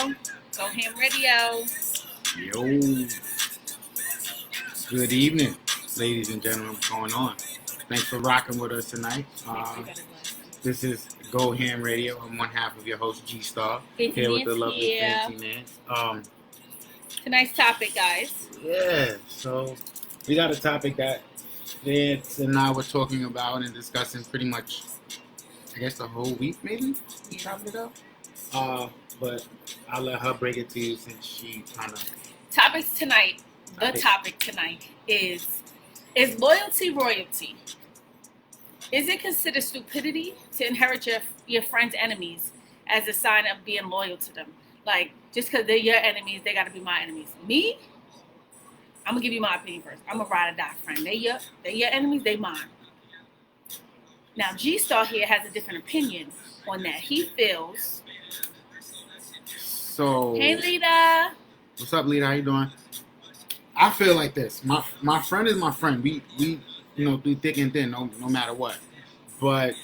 Go HamRadio. Yo. Good evening, ladies and gentlemen. What's going on? Thanks for rocking with us tonight. This is Go Ham Radio. I'm one half of your host, G Star, here with the lovely Fancy Nance. Tonight's topic, guys. Yeah, so we got a topic that Vance and I were talking about and discussing pretty much, I guess, the whole week, maybe? We chopped it up. But I'll let her break it to you since she kind of... The topic tonight is loyalty royalty? Is it considered stupidity to inherit your friend's enemies as a sign of being loyal to them? Like, just because they're your enemies, they got to be my enemies. Me, I'm going to give you my opinion first. I'm a ride or die friend. They your enemies, they mine. Now, G-Star here has a different opinion on that. He feels... So... Hey, Lita. What's up, Lita? How you doing? I feel like this. My friend is my friend. We through thick and thin, no matter what. But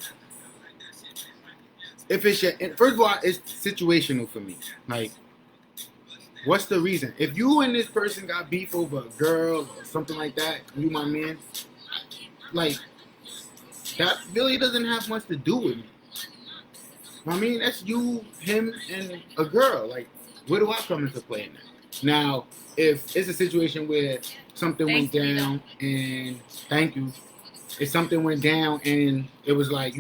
if it's first of all, it's situational for me. Like, what's the reason? If you and this person got beef over a girl or something like that, you my man, like, that really doesn't have much to do with me. I mean, that's you, him, and a girl. Like, where do I come into play in that? Now, if it's a situation where something went down and if something went down and it was like,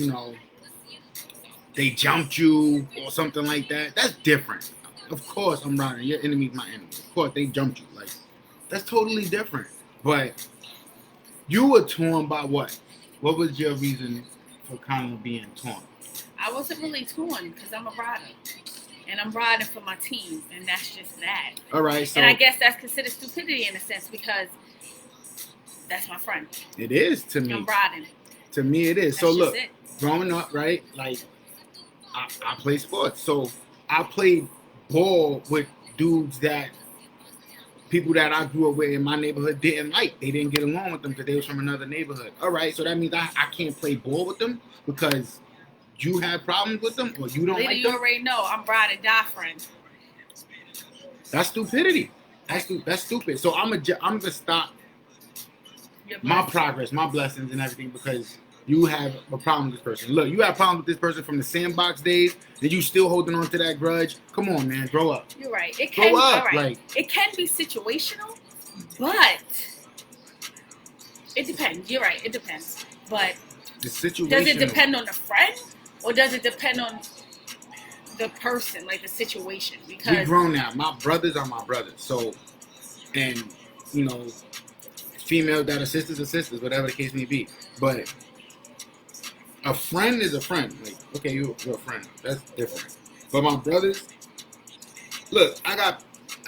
they jumped you or something like that, that's different. Of course, I'm riding. Your enemy's my enemy. Of course, they jumped you. Like, that's totally different. But you were torn by what? What was your reason for kind of being torn? I wasn't really torn because I'm a rider. And I'm riding for my team, and that's just that. All right. So, and I guess that's considered stupidity in a sense because that's my friend. It is to me. I'm riding. To me, it is. That's so look, it. Growing up, right? Like, I play sports, so I played ball with dudes that people that I grew up with in my neighborhood didn't like. They didn't get along with them because they was from another neighborhood. All right, so that means I can't play ball with them because you have problems with them or you don't like them? You already know I'm ride or die friend. That's stupidity. That's stupid. So I'm gonna stop my progress, my blessings and everything because you have a problem with this person. Look, you have problems with this person from the sandbox days, and you still holding on to that grudge. Come on, man, grow up. You're right. It can grow up. Right. Like, it can be situational, but it depends. You're right. It depends. But the situation. Does it depend on the friend? Or does it depend on the person, like the situation? Because we're grown now. My brothers are my brothers. So, and, females that are sisters, whatever the case may be. But a friend is a friend. Like, okay, you're a friend. That's different. But my brothers, look, I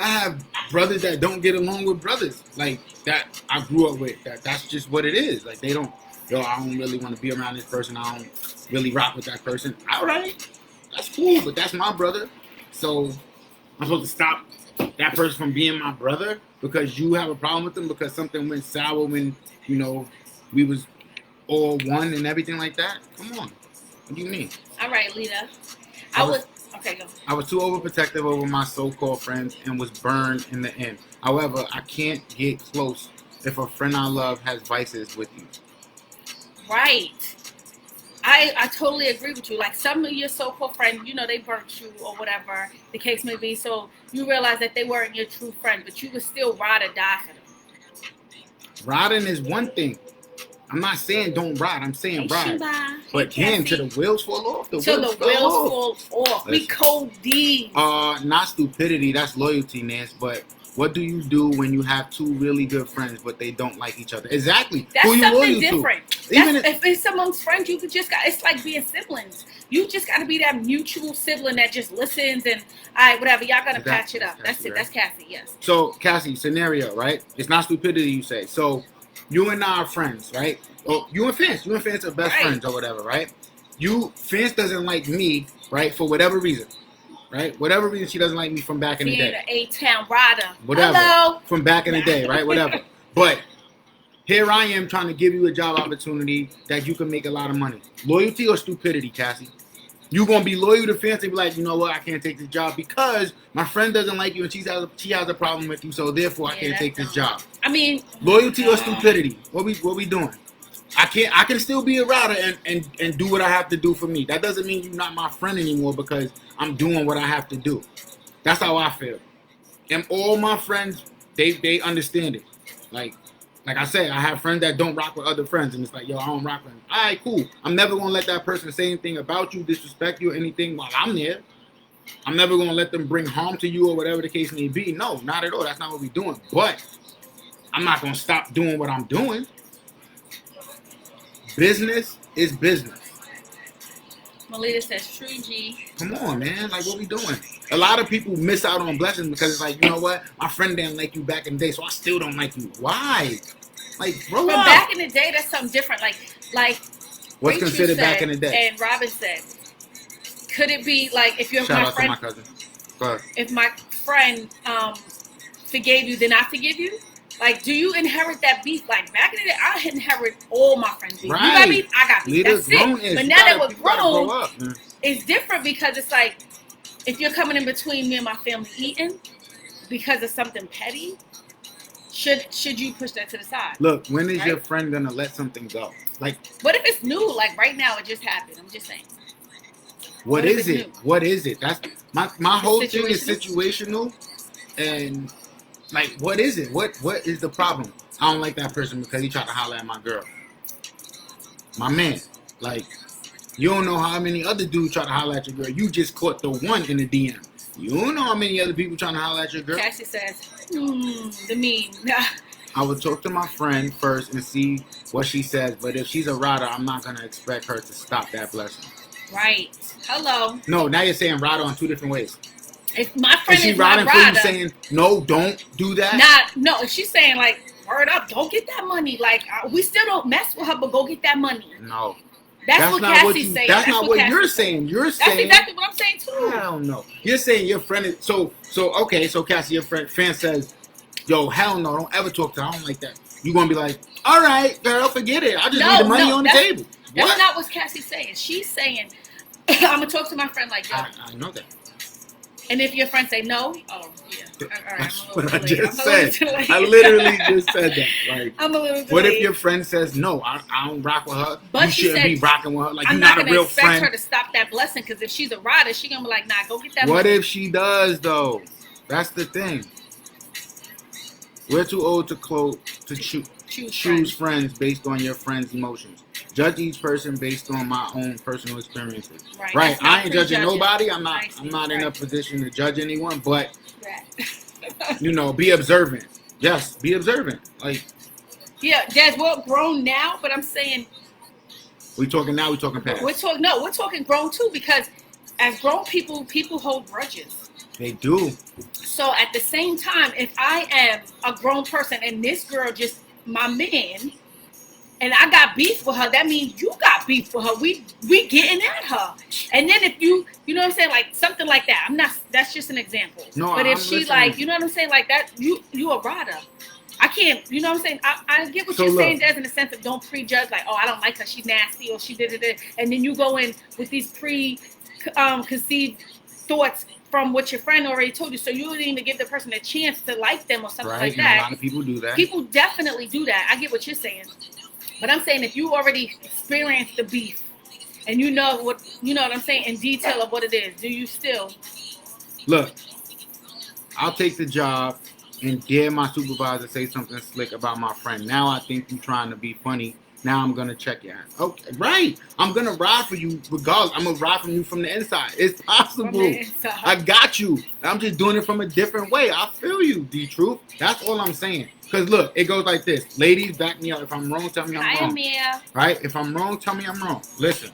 have brothers that don't get along with brothers. Like, that I grew up with. That's just what it is. Like, they don't, I don't really want to be around this person. I don't really rock with that person. All right, that's cool, but that's my brother. So I'm supposed to stop that person from being my brother because you have a problem with them because something went sour when, we was all one and everything like that? Come on. What do you mean? All right, Lita. Okay, go. I was too overprotective over my so-called friends and was burned in the end. However, I can't get close if a friend I love has vices with you. Right. I totally agree with you. Like some of your so-called friends, they burnt you or whatever the case may be. So you realize that they weren't your true friend, but you would still ride or die for them. Riding is one thing. I'm not saying don't ride. I'm saying ride. But damn, till the wheels fall off. The wheels fall off. We code D. Not stupidity. That's loyalty, Nance. But what do you do when you have two really good friends, but they don't like each other? Exactly. That's who you something different. If it's someone's friend, it's like being siblings. You just got to be that mutual sibling that just listens and, all right, whatever. Y'all got to patch it up. That's it. Right? That's Cassie, yes. So, Cassie, scenario, right? It's not stupidity, you say. So, you and I are friends, right? Oh, you and Fence are best friends or whatever, right? Fence doesn't like me, right, for whatever reason. Right? Whatever reason she doesn't like me from back in the day. Being an A-town rider. Whatever. Hello. From back in the day, right? Whatever. But here I am trying to give you a job opportunity that you can make a lot of money. Loyalty or stupidity, Cassie? You gonna be loyal to fans and be like, you know what, I can't take this job because my friend doesn't like you and she has a problem with you, so therefore I can't take this job. I mean, loyalty or stupidity? What we doing? I can still be a router and do what I have to do for me. That doesn't mean you're not my friend anymore because I'm doing what I have to do. That's how I feel. And all my friends, they understand it. Like I said, I have friends that don't rock with other friends, and it's like, yo, I don't rock with them. All right, cool. I'm never going to let that person say anything about you, disrespect you, or anything while I'm there. I'm never going to let them bring harm to you or whatever the case may be. No, not at all. That's not what we're doing. But I'm not going to stop doing what I'm doing. Business is business. Melita says, true G. Come on, man. Like, what we doing? A lot of people miss out on blessings because it's like, you know what? My friend didn't like you back in the day, so I still don't like you. Why? Like, grow up. Back in the day, that's something different. Like what's Rachel considered said, back in the day? And Robin said, could it be like if you're Shout my out friend? to my cousin. Go ahead. If my friend forgave you, then I forgive you? Like, do you inherit that beef? Like, back in the day, I inherit all my friends' beef. Right. You got beef? I got beef. That's it. But now that we're grown, it's different because it's like, if you're coming in between me and my family eating because of something petty, should you push that to the side? Look, when is your friend going to let something go? Like, what if it's new? Like, right now, it just happened. I'm just saying. What is it? New? What is it? That's my whole thing is situational. And, like, what is it? What is the problem? I don't like that person because he tried to holler at my girl. My man. Like, you don't know how many other dudes try to holler at your girl. You just caught the one in the DM. You don't know how many other people trying to holler at your girl. Cassie says, the meme. I would talk to my friend first and see what she says. But if she's a rider, I'm not going to expect her to stop that blessing. Right. Hello. No, now you're saying rider on two different ways. If my friend is my rider, rider, saying, no, don't do that? No, if she's saying, like, word up, don't get that money. Like, we still don't mess with her, but go get that money. No. That's what Cassie's saying. That's not what you're saying. You're saying... That's exactly what I'm saying, too. Hell no. You're saying your friend is... So Cassie, your friend says, yo, hell no, don't ever talk to her. I don't like that. You're going to be like, all right, girl, forget it. I just need the money on the table. That's not what Cassie's saying. She's saying, I'm going to talk to my friend like, yo. I know that. And if your friend say no, oh, yeah. All right, That's what I just said. I literally just said that. Like, I'm a little delayed. What if your friend says, no, I don't rock with her. But you shouldn't be rocking with her. Like, I'm you're not a real I'm not friend. going to expect her to stop that blessing because if she's a rider, she's going to be like, nah, go get that What money. if she does, though? That's the thing. We're too old to choose friends based on your friend's emotions. Judge each person based on my own personal experiences. Right. I ain't judging nobody. I'm not in a position to judge anyone, but be observant. Yes, be observant. Like, yeah, Dad, we're grown now, but I'm saying we talking now, we talking past. We're talking grown too, because as grown people hold grudges. They do. So at the same time, if I am a grown person and this girl just my man, and I got beef with her, that means you got beef with her. We getting at her. And then if you know what I'm saying, like something like that. That's just an example. No, but if I'm she listening. Like, you know what I'm saying, like that, you a rider. I can't, you know what I'm saying? I get what you're saying, Des, in the sense of don't prejudge, like, oh, I don't like her, she's nasty, or she did it, and then you go in with these conceived thoughts from what your friend already told you, so you don't even give the person a chance to like them or something like that. A lot of people do that. People definitely do that. I get what you're saying. But I'm saying if you already experienced the beef and you know what I'm saying in detail of what it is, do you still? Look, I'll take the job and dare my supervisor say something slick about my friend. Now I think you're trying to be funny. Now I'm going to check your ass. Okay, right. I'm going to ride for you regardless. I'm going to ride from you from the inside. It's possible. I got you. I'm just doing it from a different way. I feel you, D-Truth. That's all I'm saying. Because, look, it goes like this. Ladies, back me up. If I'm wrong, tell me I'm wrong. Mia. Right? If I'm wrong, tell me I'm wrong. Listen.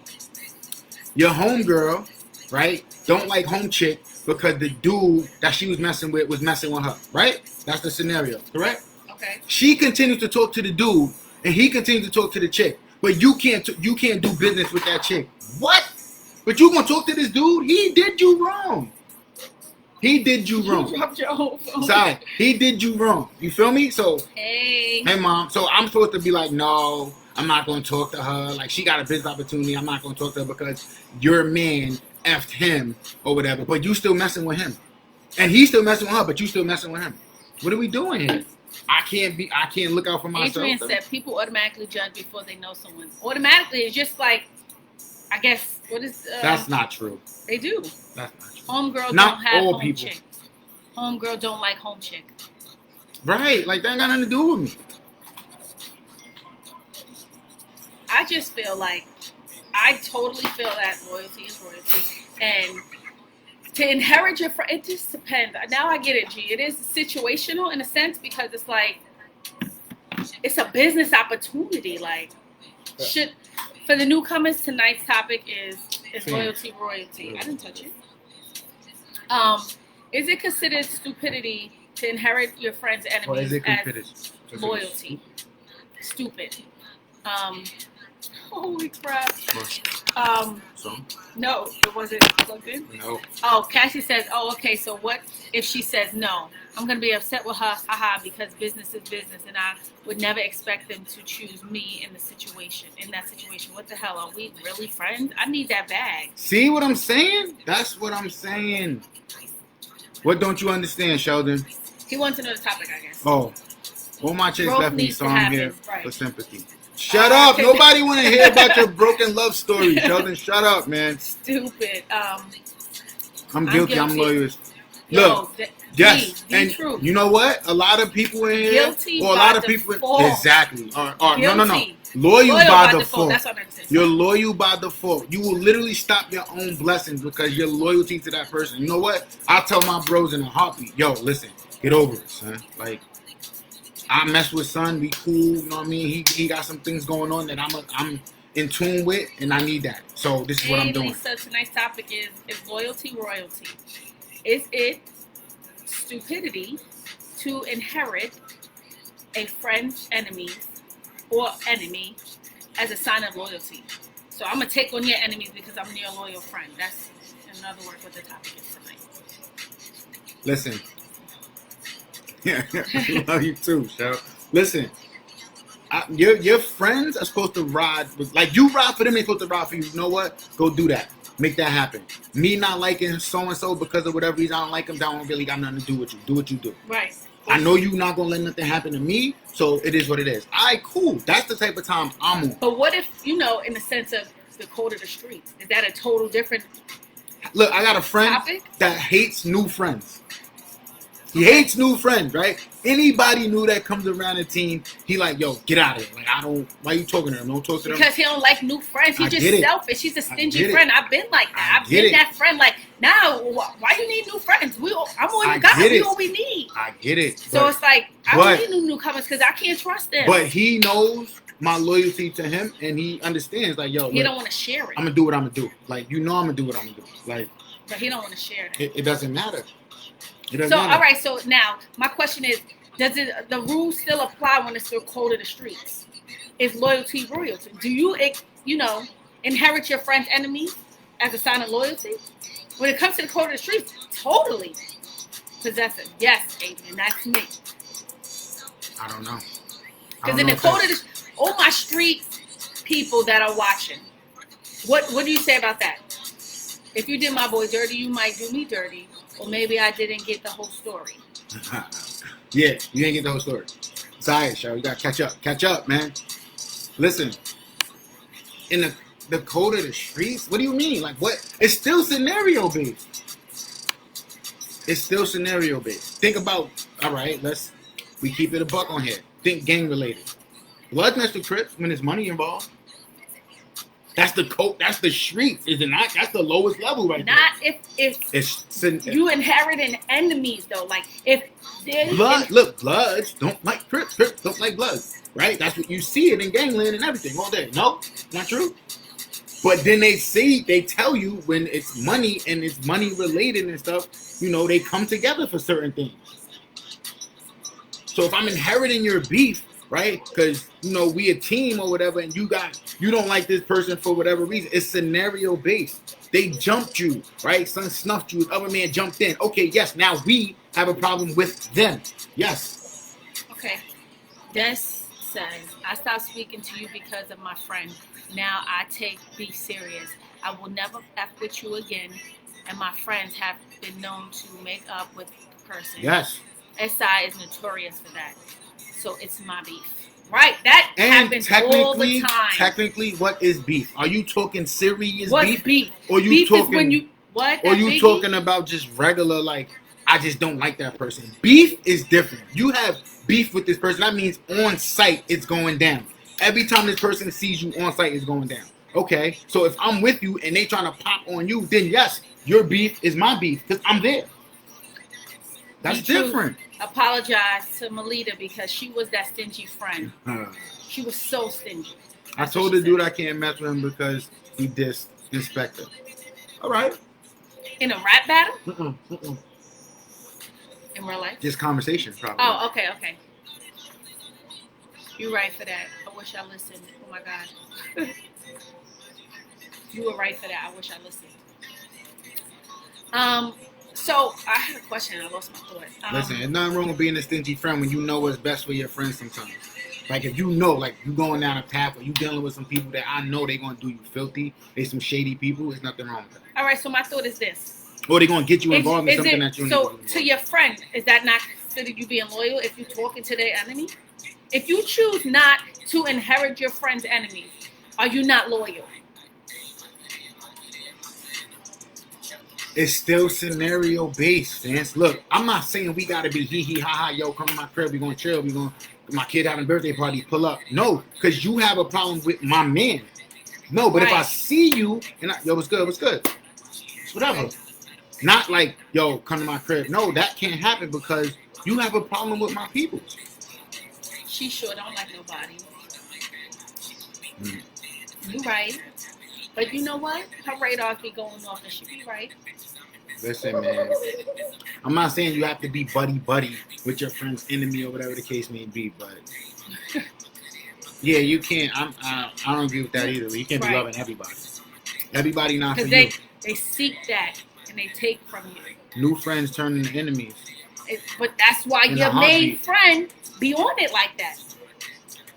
Your homegirl, right, don't like home chick because the dude that she was messing with her. Right? That's the scenario. Correct? Okay. She continues to talk to the dude. And he continues to talk to the chick. But you can't do business with that chick. What? But you gonna talk to this dude? He did you wrong. He did you wrong. You dropped your whole phone. Sorry. He did you wrong. You feel me? So, hey, mom. So I'm supposed to be like, no, I'm not gonna talk to her. Like, she got a business opportunity. I'm not gonna talk to her because your man effed him or whatever, but you still messing with him, and he's still messing with her, but you still messing with him. What are we doing here? I can't look out for myself. Adrian said people automatically judge before they know someone. Automatically, it's just like, I guess, what is... That's not true. They do. That's not true. Homegirl Not don't have all home people. chick. Homegirl don't like home chick. Right, like that ain't got nothing to do with me. I just feel like, I totally feel that loyalty is royalty. And to inherit your friend, it just depends. Now I get it, G. It is situational in a sense because it's like, it's a business opportunity. Like, for the newcomers, tonight's topic is loyalty, royalty. I didn't touch it. Is it considered stupidity to inherit your friend's enemies as loyalty? Stupid. Holy crap. No, it wasn't plugged in. No. Oh, Cassie says, oh, okay, so what if she says no? I'm going to be upset with her, haha, because business is business, and I would never expect them to choose me in that situation. What the hell? Are we really friends? I need that bag. See what I'm saying? That's what I'm saying. What don't you understand, Sheldon? He wants to know the topic, I guess. Oh. All my chicks left me, so I'm here for sympathy. Shut up. Nobody want to hear about your broken love story. Sheldon, shut up, man. Stupid. I'm guilty. I'm loyal. Look, yes. And true. You know what? A lot of people in here, guilty or a lot of people, exactly. No. Loyal by default. That's what I'm saying. You're loyal by default. You will literally stop your own blessings because your loyalty to that person. You know what? I tell my bros in a heartbeat, yo, listen, get over it, son. Like, I mess with son, we cool, you know what I mean? He got some things going on that I'm in tune with, and I need that. So this is what I'm doing. So tonight's topic is loyalty, royalty. Is it stupidity to inherit a friend's enemy as a sign of loyalty? So I'm going to take on your enemies because I'm your loyal friend. That's, in other words, what the topic is tonight. Listen. Yeah, I love you too, Cheryl. Listen, your friends are supposed to ride. Like, you ride for them, they're supposed to ride for you. You know what? Go do that. Make that happen. Me not liking so-and-so because of whatever reason I don't like them, that don't really got nothing to do with you. Do what you do. Right. I know you not going to let nothing happen to me, so it is what it is. All right, cool. That's the type of time I'm on. But what if, in the sense of the code of the streets, is that a total different Look, I got a friend that hates new friends. He hates new friends, right? Anybody new that comes around the team, he like, yo, get out of here. Like, why you talking to him? Don't talk to them. Because he don't like new friends. He's just selfish. He's a stingy friend. I've been like that. I've been that friend. Like, now, why you need new friends? I'm all you got. We all we need. I get it. So it's like, I don't need newcomers because I can't trust them. But he knows my loyalty to him, and he understands, like, yo, he don't want to share it. I'm going to do what I'm going to do. Like, I'm going to do what I'm going to do. Like, but he don't want to share it. It doesn't matter. All right, so now my question is, does the rules still apply when it's the code of the streets? Is loyalty royalty? Do you, inherit your friend's enemies as a sign of loyalty? When it comes to the code of the streets, totally possessive. Yes, Adrian, that's me. I don't know. Because in the code of all my street people that are watching, what do you say about that? If you did my boy dirty, you might do me dirty. Or maybe I didn't get the whole story. Yeah, you didn't get the whole story. Sorry, Cheryl. You got to catch up. Catch up, man. Listen, in the code of the streets, what do you mean? Like, what? It's still scenario-based. It's still scenario-based. Think about, all right, we keep it a buck on here. Think gang-related. Blood next to Crips when there's money involved. That's the code. That's the streets, is it not? That's the lowest level right there. Not if you inheriting enemies though. Like if Bloods don't like Crips. Crips don't like Bloods, right? That's what you see it in gangland and everything all day. No, not true. But then they tell you when it's money and it's money related and stuff. They come together for certain things. So if I'm inheriting your beef, right? Because, we a team or whatever, and you don't like this person for whatever reason. It's scenario based. They jumped you, right? Son snuffed you. Other man jumped in. Okay, yes, now we have a problem with them. Yes. Okay. Des says, I stopped speaking to you because of my friend. Now I take beef serious. I will never F with you again, and my friends have been known to make up with the person. Yes. SI is notorious for that. So it's my beef. Right? That And happens all the time. Technically, what is beef? Are you talking serious What's beef? Or you beef talking, is when you... What? Or you talking about just regular, like, I just don't like that person. Beef is different. You have beef with this person. That means on site, it's going down. Every time this person sees you on site, it's going down. Okay, so if I'm with you and they trying to pop on you, then yes, your beef is my beef because I'm there. That's different. Apologize to Melita because she was that stingy friend. She was so stingy. I told the dude I can't mess with him because he dissed Inspector. All right. In a rap battle? In real life? Just conversation, probably. Oh, okay. You're right for that. I wish I listened. Oh my God. You were right for that. I wish I listened. So I had a question. I lost my thought. Listen, there's nothing wrong with being a stingy friend when you know what's best for your friends sometimes. Like if you know, like you going down a path or you dealing with some people that I know they gonna do you filthy, they some shady people, there's nothing wrong with that. All right, so my thought is this. Or they gonna get you involved in something that you need So to your friend, is that not considered you being loyal if you're talking to their enemy? If you choose not to inherit your friend's enemies, are you not loyal? It's still scenario based, Vance. Look, I'm not saying we gotta be hee hee ha ha, yo, come to my crib, we gonna chill, we gonna my kid having a birthday party, pull up. No, because you have a problem with my man. No, but if I see you and yo, what's good? Whatever. Not like, yo, come to my crib. No, that can't happen because you have a problem with my people. She sure don't like nobody. You right. But you know what? Her radars be going off and she be right. Listen, man. I'm not saying you have to be buddy with your friend's enemy or whatever the case may be, but yeah, you can't. I don't agree with that either. You can't be loving everybody. Everybody not for you. They seek that and they take from you. New friends turn into enemies. But that's why your main friend be on it like that.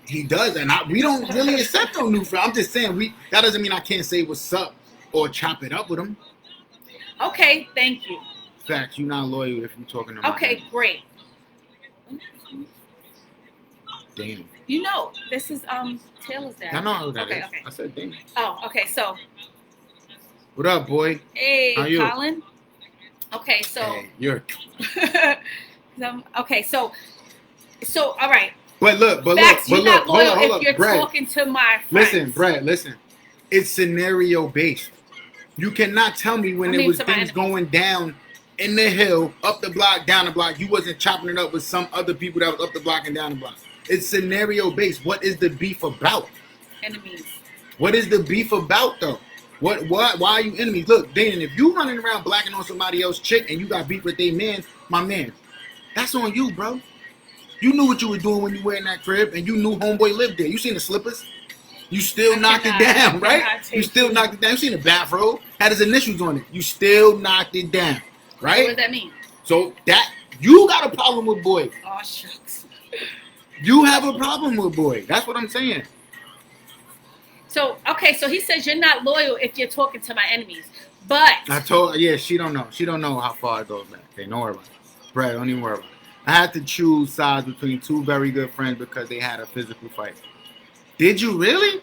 He does, and we don't really accept no new friend. I'm just saying that doesn't mean I can't say what's up or chop it up with him. Okay, thank you. Facts, you're not loyal if you're talking to me. Okay, great. Damn. You know, this is Taylor's dad. I know who that is. Okay. I said damn. Oh, okay, so. What up, boy? Hey, how you? Colin. Okay, so. Hey, you're. Okay, so all right. But look, you're not loyal if you're talking to my friends. Listen. It's scenario based. You cannot tell me when there was things going down in the hill, up the block, down the block, you wasn't chopping it up with some other people that was up the block and down the block. It's scenario based. What is the beef about? Enemies. What is the beef about though? Why are you enemies? Look, Dan, if you running around blacking on somebody else's chick and you got beef with their man, my man, that's on you, bro. You knew what you were doing when you were in that crib, and you knew homeboy lived there. You seen the slippers? You still knocked it down, right? You still knocked it down. You seen the bathrobe? Had his initials on it. You still knocked it down, right? What does that mean? So that you got a problem with boy. Oh shucks. You have a problem with boy. That's what I'm saying. So so he says you're not loyal if you're talking to my enemies, but she don't know. She don't know how far it goes back. Okay, don't worry about it. Brad, don't even worry about it. I had to choose sides between two very good friends because they had a physical fight. Did you really?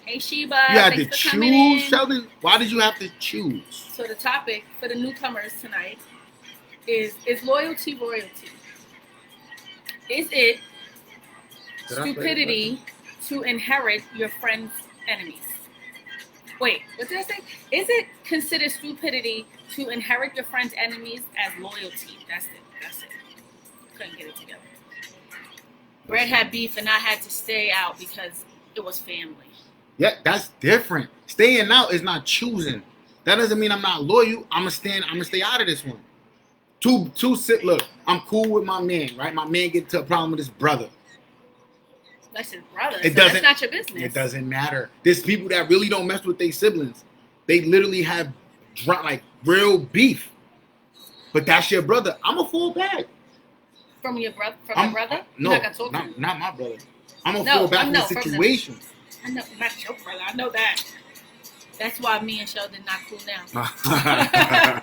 Hey Sheba, you had to choose, Sheldon. Why did you have to choose? So the topic for the newcomers tonight is loyalty royalty? Is it stupidity to inherit your friend's enemies? Wait, what did I say? Is it considered stupidity to inherit your friend's enemies as loyalty? That's it. Couldn't get it together. Brad had beef and I had to stay out because it was family. Yeah, that's different. Staying out is not choosing. That doesn't mean I'm not loyal. I'm gonna stay out of this one. Look, I'm cool with my man, right? My man get to a problem with his brother. That's his brother. That's not your business. It doesn't matter. There's people that really don't mess with their siblings. They literally have like real beef. But that's your brother. I'm a fall back. From your brother? Your brother? No, not my brother. I'm a fall back in the situation. I know, not your brother. I know that. That's why me and Sheldon not cool now.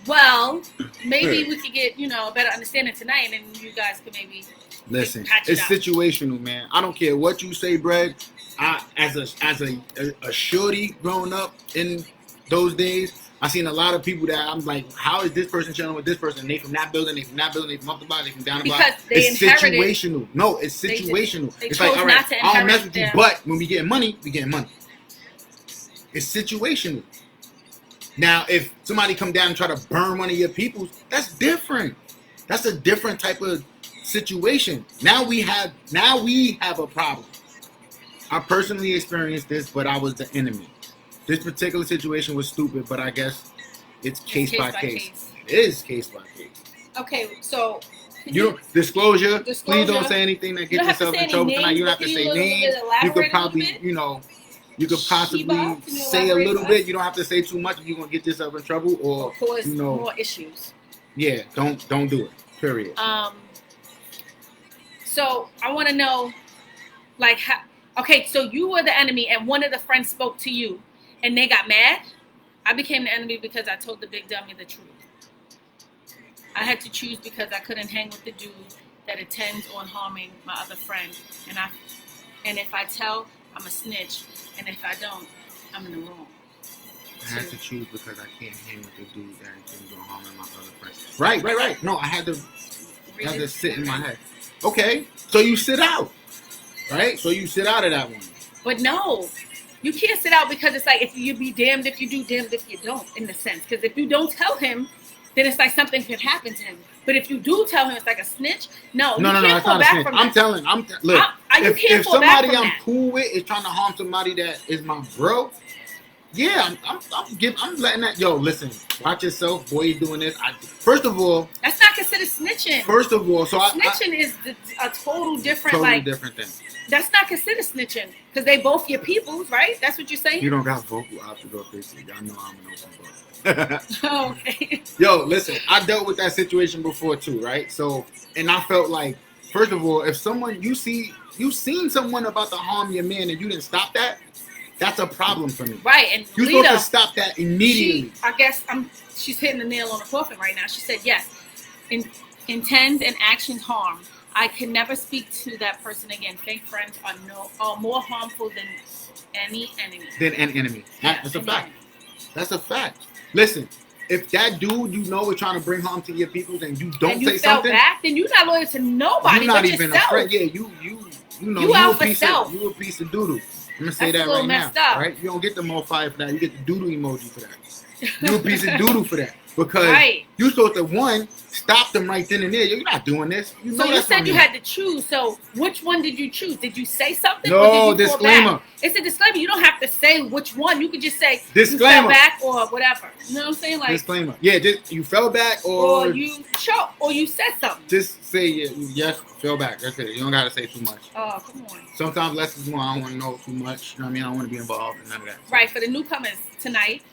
Well, maybe we could get, a better understanding tonight, and then you guys could maybe listen. patch It's it out. situational, man. I don't care what you say, Brad. As a shorty growing up in those days, I seen a lot of people that I'm like, how is this person chilling with this person? They from that building, they from that building, they from up the block, they from down the block. Because they it's inherited. situational. No, it's situational. They it's like, all right, I don't mess with you, them. but when we get money, we get money. It's situational. Now, if somebody come down and try to burn one of your peoples, that's different. That's a different type of situation. Now we have a problem. I personally experienced this, but I was the enemy. This particular situation was stupid, but I guess it's case by case. It is case by case. Okay, so disclosure. Please don't say anything that gets yourself in trouble tonight. You don't have to say names. You could probably, you could possibly say a little bit. You don't have to say too much if you're gonna get yourself in trouble or cause more issues. Yeah, don't do it. Period. So I want to know, like, how. Okay, so you were the enemy, and one of the friends spoke to you, and they got mad. I became the enemy because I told the big dummy the truth. I had to choose because I couldn't hang with the dude that intends on harming my other friend, and if I tell, I'm a snitch, and if I don't, I'm in the wrong. I had to choose because I can't hang with the dude that intends on harming my other friends. Right. No, I had to sit in my head. Okay, so you sit out. Right? So you sit out of that one. But no, you can't sit out because it's like if you be damned if you do, damned if you don't, in the sense. Because if you don't tell him, then it's like something could happen to him. But if you do tell him, it's like a snitch. No, it's not a snitch. Look, if somebody I'm cool with is trying to harm somebody that is my bro, yeah, I'm letting that. Yo, listen, watch yourself, boy. You doing this? First of all, that's not considered snitching. First of all, snitching is a total different thing. That's not considered snitching because they both your peoples, right? That's what you're saying. You don't got vocal options go Facebook. Y'all know I'm an open book. Okay. Yo, listen, I dealt with that situation before too, right? So, and I felt like, first of all, if someone you seen someone about to harm your man and you didn't stop that, that's a problem for me. Right, and you're supposed to stop that immediately. She's hitting the nail on the coffin right now. She said, yes, intends and actions harm. I can never speak to that person again. Fake friends are more harmful than any enemy. That's a fact. That's a fact. Listen, if that dude is trying to bring harm to your people and you don't say something, back, then you're not loyal to nobody. You're not even yourself. A friend. Yeah, you out for self. You a piece of doodoo. I'm gonna say that right now, right? You don't get the more fire for that. You get the doodoo emoji for that. You a piece of doodoo for that because you supposed to stop them right then and there. You're not doing this. So you said you had to choose. So which one did you choose? Did you say something? No, or did you disclaimer. It's a disclaimer. You don't have to say which one. You could just say disclaimer. You fell back or whatever. You know what I'm saying? Like disclaimer. Yeah, you fell back or you choked or you said something. Just say yes, fell back. That's it. You don't gotta say too much. Oh, come on. Sometimes less is more. I don't want to know too much. You know what I mean? I don't want to be involved in none of that. Right. For the newcomers tonight,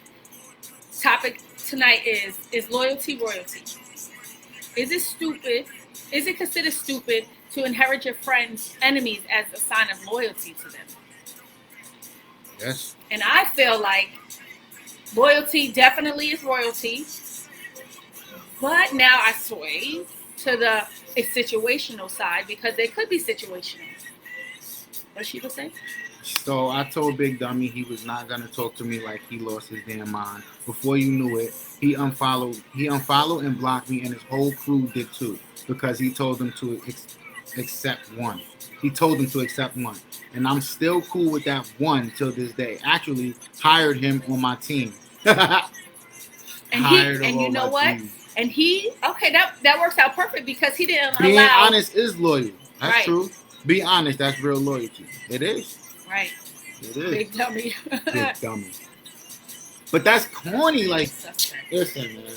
topic tonight is loyalty royalty. Is it stupid? Is it considered stupid to inherit your friends' enemies as a sign of loyalty to them? Yes. And I feel like loyalty definitely is royalty. But now I sway to the situational side because they could be situational. What she was saying? So I told Big Dummy he was not gonna talk to me like he lost his damn mind. Before you knew it, he unfollowed and blocked me, and his whole crew did too, because he told them to accept one. He told them to accept one, and I'm still cool with that one till this day. Actually, hired him on my team. And you know what? Team. And that works out perfect because he didn't Being allow. honest is loyal. That's true. Be honest. That's real loyalty. It is. Right. It is. Big dummy. Big dummy. But that's corny. Like, listen, man.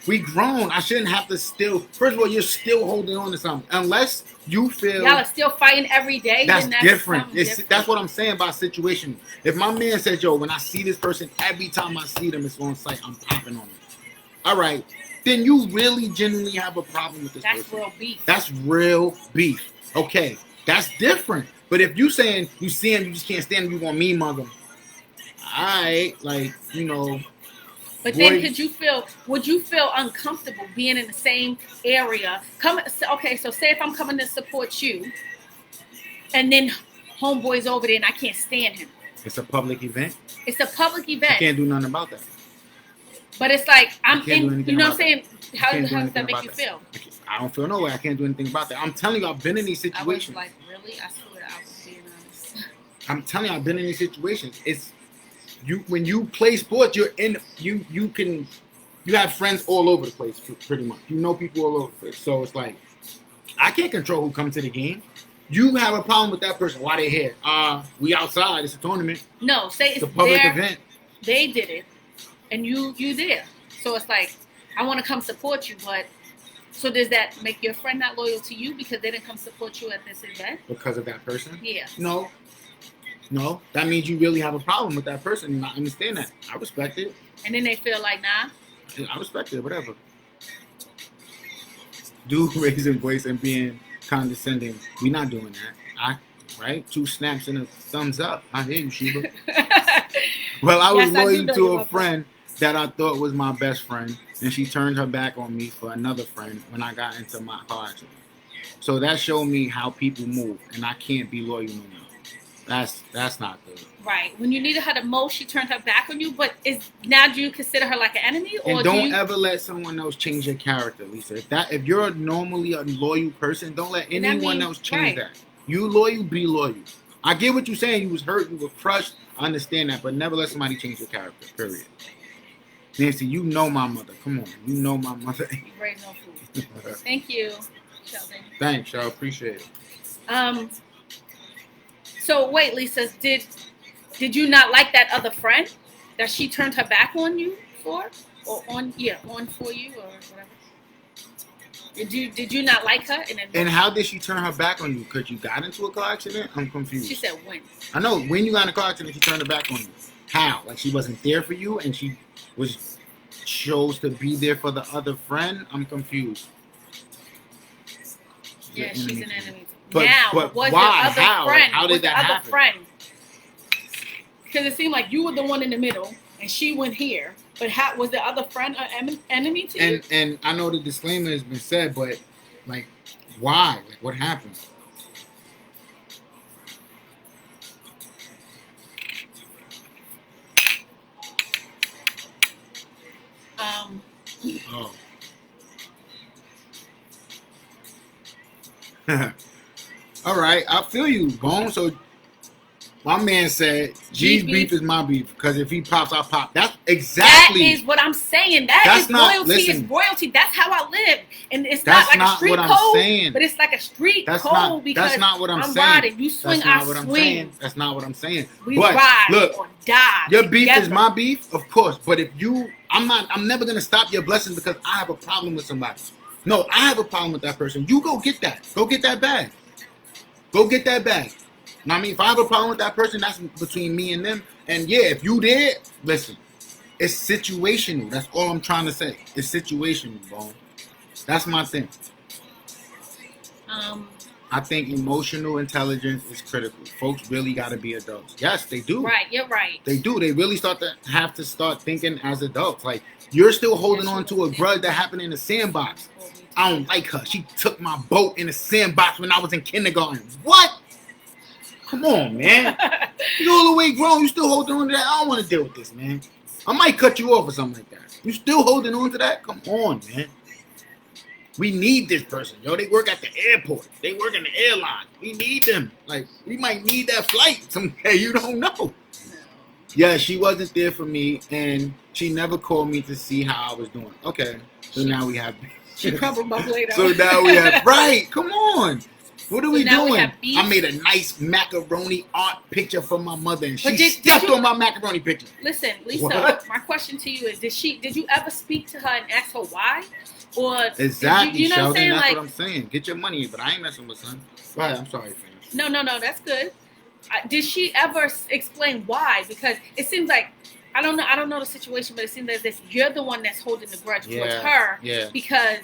We grown. I shouldn't have to still. First of all, you're still holding on to something. Unless you feel. Y'all are still fighting every day. That's different. That's what I'm saying about situation. If my man says, yo, when I see this person, every time I see them, it's on site, I'm popping on them. All right. Then you really genuinely have a problem with this person. That's real beef. That's real beef. Okay. That's different. But if you saying you see him, you just can't stand him, you want me mug him. I like, you know. But then would you feel uncomfortable being in the same area? Okay, so say if I'm coming to support you, and then homeboy's over there and I can't stand him. It's a public event. It's a public event. I can't do nothing about that. But it's like, I'm in, you know what I'm saying? How does that make you feel? I don't feel no way. I can't do anything about that. I'm telling you, I've been in these situations. I was like, really? I swear I was being honest. I'm telling you, I've been in these situations. It's you when you play sports, you have friends all over the place pretty much. You know people all over the place. So it's like, I can't control who comes to the game. You have a problem with that person. Why they here? We outside. It's a tournament. No, say it's a public event. They did it, and you there. So it's like, I want to come support you, but so does that make your friend not loyal to you because they didn't come support you at this event? Because of that person? Yeah. No. That means you really have a problem with that person, and I understand that. I respect it. And then they feel like, nah. I respect it. Whatever. Dude raising voice and being condescending. We're not doing that. Right? 2 snaps and a thumbs up. I hear you, Sheba. Well, I was loyal to a friend that I thought was my best friend, and she turned her back on me for another friend when I got into my car accident. So that showed me how people move, and I can't be loyal no more. That's not good. Right. When you needed her the most, she turned her back on you. But now do you consider her like an enemy, or and don't ever let someone else change your character, Lisa? If you're normally a loyal person, don't let anyone else change that. You loyal, be loyal. I get what you're saying. You was hurt, you were crushed. I understand that, but never let somebody change your character. Period. Nancy, you know my mother. Come on, you know my mother. You raise no food. Thank you, Sheldon. Thanks, y'all. Appreciate it. So wait, Lisa, did you not like that other friend that she turned her back on you for, or on for you or whatever? Did you not like her? And how did she turn her back on you? Because you got into a car accident? I'm confused. She said when. I know when you got in a car accident, she turned her back on you. How? Like she wasn't there for you, and she chose to be there for the other friend? I'm confused. Yeah, she's an enemy. But was why? The other How? Friend, how did that happen? Friend? Because it seemed like you were the one in the middle, and she went here. But how was the other friend an enemy to you? And I know the disclaimer has been said, but like, why? Like, what happened? Oh. All right, I feel you, Bone. So my man said, G's beef is my beef, because if he pops, I pop. That's exactly. That is what I'm saying. That's loyalty. Is royalty. That's how I live, and it's not like a street code, but it's like a street code. Because that's not what I'm saying. Riding. You swing, I swing. That's not what I'm saying. We ride or die. Your beef is my beef, of course. But if I'm never gonna stop your blessings because I have a problem with somebody. No, I have a problem with that person. You go get that. Go get that bag. Go get that bag. Now, I mean, if I have a problem with that person, that's between me and them. And yeah, if you did, listen, it's situational. That's all I'm trying to say. It's situational, bro. That's my thing. I think emotional intelligence is critical. Folks really got to be adults. Yes, they do. Right, you're right. They do. They really have to start thinking as adults. Like, you're still holding on to a grudge that happened in the sandbox. I don't like her. She took my boat in the sandbox when I was in kindergarten. What? Come on, man. You're all the way grown. You still holding on to that? I don't want to deal with this, man. I might cut you off or something like that. You still holding on to that? Come on, man. We need this person, yo. They work at the airport. They work in the airline. We need them. Like, we might need that flight someday. You don't know. Yeah, she wasn't there for me, and she never called me to see how I was doing. Okay, so now we have... She covered my plate. So now we have... Right, come on. What are we doing? I made a nice macaroni art picture for my mother, and she stepped on my macaroni picture. Listen, Lisa, my question to you is, did you ever speak to her and ask her why? Or exactly, you know Sheldon, what I'm saying? That's what I'm saying. Get your money, but I ain't messing with son. Go ahead, I'm sorry, finish. No, that's good. Did she ever explain why? Because it seems like, I don't know the situation, but it seems as if you're the one that's holding the grudge towards her. Yeah. Because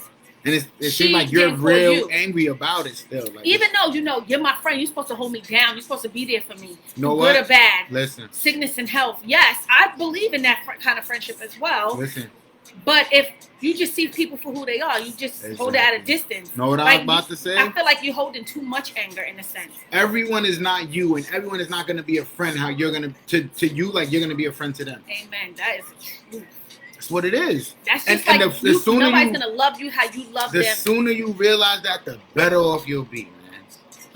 And it seems like you're real angry about it still. Like, even though, you're my friend, you're supposed to hold me down. You're supposed to be there for me. Good or bad. Listen. Sickness and health. Yes, I believe in that kind of friendship as well. Listen. But if you just see people for who they are, you just hold it at a distance. Know what I was about to say? I feel like you're holding too much anger in a sense. Everyone is not you, and everyone is not going to be a friend. How you're going to you, like you're going to be a friend to them. Amen. That is the truth. That's what it is. That's just nobody's going to love you how you love them. The sooner you realize that, the better off you'll be, man.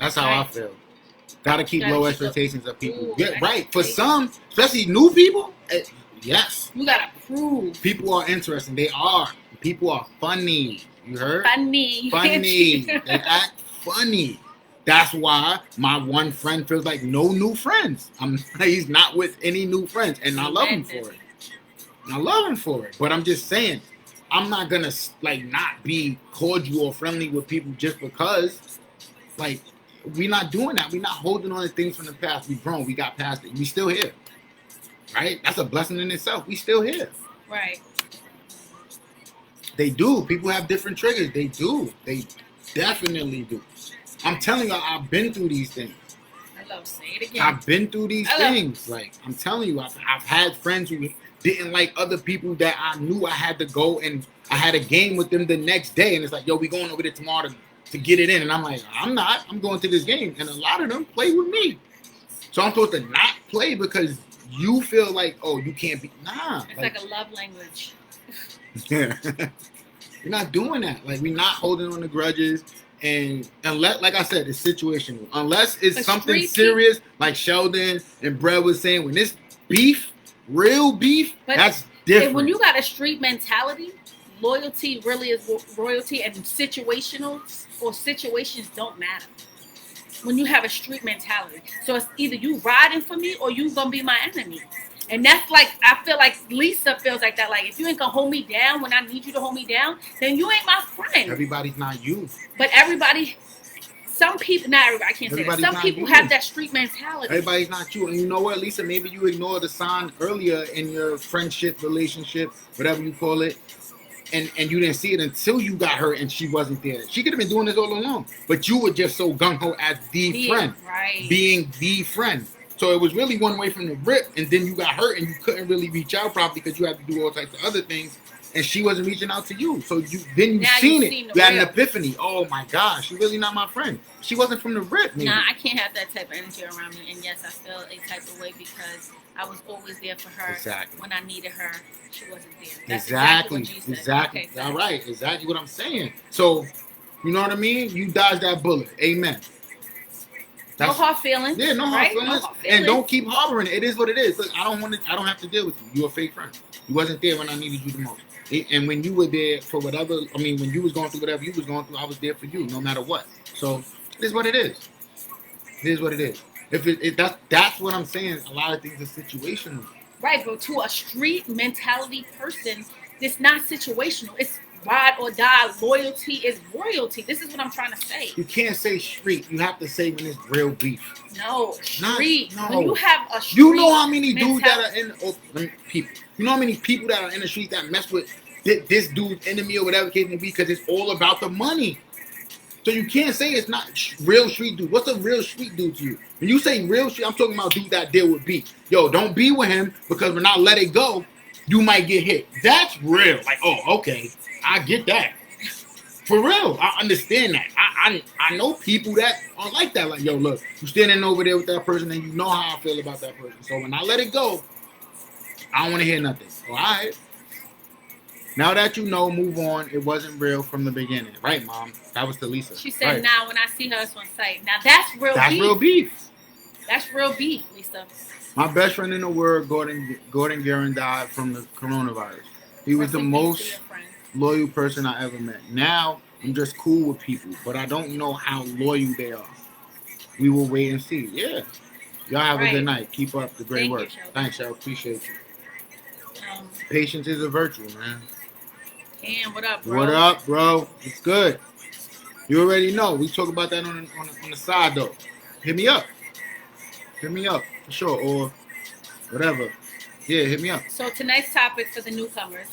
That's how I feel. Got to keep low expectations of people. Yeah, right. For some, especially new people, yes. You got to prove. People are interesting. They are. People are funny. You heard? Funny. They act funny. That's why my one friend feels like no new friends. He's not with any new friends, and I love him for it. But I'm just saying, I'm not gonna not be cordial or friendly with people just because. We're not doing that. We're not holding on to things from the past. We've grown. We got past it. We still here. Right? That's a blessing in itself. We still here. Right. They do. People have different triggers. They do. They definitely do. I'm telling you, I've been through these things. Say it again. I've been through these things. I'm telling you, I've had friends who didn't like other people that I knew I had to go, and I had a game with them the next day, and it's like, yo, we going over there tomorrow to get it in. And I'm like, I'm not. I'm going to this game. And a lot of them play with me. So I'm supposed to not play because you feel like, oh, you can't be. Nah. It's like a love language. Yeah. We're not doing that. We're not holding on to grudges. And unless, like I said, it's situational. Unless it's something serious, like Sheldon and Brett was saying, when it's beef, real beef, that's different. When you got a street mentality, loyalty really is royalty, and situational or situations don't matter. When you have a street mentality. So it's either you riding for me or you gonna be my enemy. And that's I feel like Lisa feels like that. If you ain't gonna hold me down when I need you to hold me down, then you ain't my friend. Everybody's not you. But some people, not everybody, I can't say that. Some people have that street mentality. Everybody's not you. And you know what, Lisa? Maybe you ignored the sign earlier in your friendship, relationship, whatever you call it. And you didn't see it until you got hurt and she wasn't there. She could have been doing this all along. But you were just so gung-ho as the friend. Right. Being the friend. So it was really one way from the rip, and then you got hurt and you couldn't really reach out probably because you had to do all types of other things, and she wasn't reaching out to you. So you seen it. You had an epiphany. Oh my gosh, she's really not my friend. She wasn't from the rip. Maybe. Nah, I can't have that type of energy around me. And yes, I feel a type of way because I was always there for her. Exactly. When I needed her, she wasn't there. That's exactly. Okay, all right. Exactly what I'm saying. So, you know what I mean? You dodged that bullet. Amen. No hard feelings. Yeah, no hard feelings. And don't keep harboring it. It is what it is. Look, I don't have to deal with you. You're a fake friend. You wasn't there when I needed you the most. And when you were there for whatever, when you was going through whatever you was going through, I was there for you, no matter what. So it is what it is. It is what it is. If that's what I'm saying. A lot of things are situational. Right, but to a street mentality person, it's not situational. It's ride or die. Loyalty is royalty. This is what I'm trying to say. You can't say street. You have to say when it's real beef. No, street. No. When you have a street, you know how many dudes that are in people. You know how many people that are in the street that mess with this dude's enemy or whatever the case may be because it's all about the money. So you can't say it's not real street dude. What's a real street dude to you? When you say real street, I'm talking about dude that deal with beef. Yo, don't be with him because when I let it go, you might get hit. That's real. Oh, okay. I get that. For real. I understand that. I know people that are like that. Yo, look, you standing over there with that person and you know how I feel about that person. So when I let it go, I don't want to hear nothing. All right? Now that you know, move on. It wasn't real from the beginning. Right, Mom? That was to Lisa. She said, right. Now when I see her, it's on site. Now that's real beef. That's real beef. That's real beef, Lisa. My best friend in the world, Gordon Guerin, died from the coronavirus. He was the most loyal person I ever met. Now, I'm just cool with people, but I don't know how loyal they are. We will wait and see. Yeah. Y'all have a good night. Keep up the great work. Thanks, y'all. Appreciate you. Patience is a virtue, man. And what up, bro? What up, bro? It's good. You already know. We talk about that on the side, though. Hit me up. Hit me up, for sure, or whatever. Yeah, hit me up. So tonight's topic for the newcomers,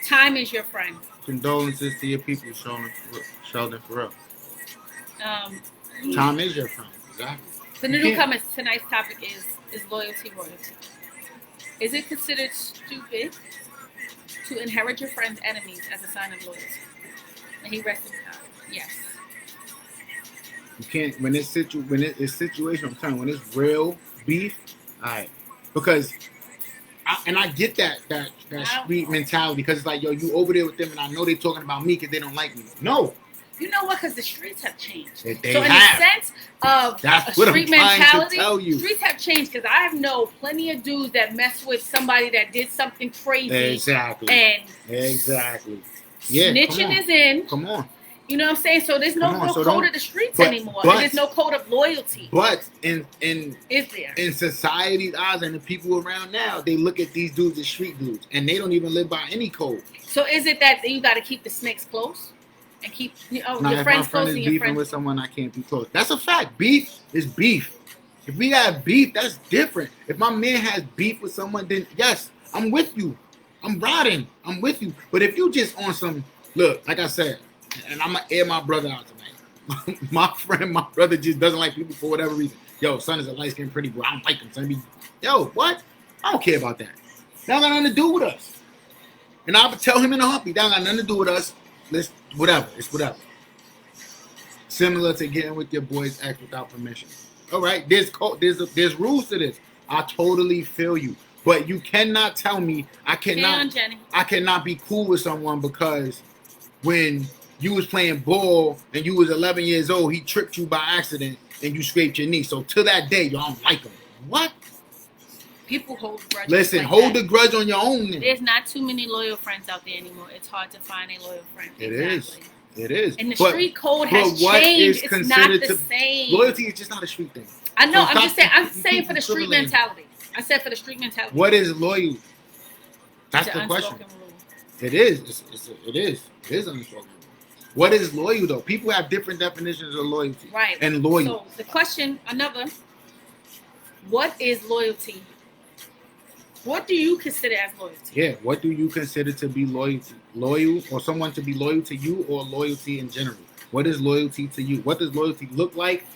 time is your friend. Condolences to your people, Sheldon, for real. Um, Tom is your friend. Exactly. the You new can't- comments tonight's topic is loyalty royalty. Is it considered stupid to inherit your friend's enemies as a sign of loyalty? And he rested yes. You can't when it's situational. I'm telling you, when it's real beef, all right, because I get that street mentality because it's like, yo, you over there with them and I know they're talking about me because they don't like me. No, You know what? Because the streets have changed. They so in have. the sense of That's a what street I'm trying to mentality, tell you. streets have changed because I know plenty of dudes that mess with somebody that did something crazy. Exactly. And exactly. Yeah, snitching is in. Come on. You know what I'm saying? So there's no real code of the streets anymore. And there's no code of loyalty. But in is there in society's eyes and the people around now, they look at these dudes as street dudes, and they don't even live by any code. So is it that you got to keep the snakes close and keep your friends close? If my friend is beefing with someone, I can't be close. That's a fact. Beef is beef. If we have beef, that's different. If my man has beef with someone, then yes, I'm with you. I'm riding. I'm with you. But if you just on some look, like I said. And I'm gonna air my brother out tonight. my brother just doesn't like people for whatever reason. Yo, son is a light skinned pretty boy. I don't like him. Son, yo, what? I don't care about that. That don't got nothing to do with us. And I would tell him in a heartbeat. That don't got nothing to do with us. Let's whatever. It's whatever. Similar to getting with your boy's ex without permission. All right, there's rules to this. I totally feel you, but you cannot tell me I cannot be cool with someone because when you was playing ball and you was 11 years old, he tripped you by accident and you scraped your knee. So to that day, y'all don't like him. What? People hold grudges. Listen, like hold that. the grudge on your own. Then. There's not too many loyal friends out there anymore. It's hard to find a loyal friend. It is. And the street code has changed. It's not the same. Loyalty is just not a street thing. I know. So I'm saying for the street mentality. I said for the street mentality. What is loyal? That's the question. It is. It is unspoken. What is loyal though? People have different definitions of loyalty. Right. And loyal. So the question, what is loyalty? What do you consider as loyalty? Yeah. What do you consider to be loyalty? Loyal or someone to be loyal to you or loyalty in general? What is loyalty to you? What does loyalty look like?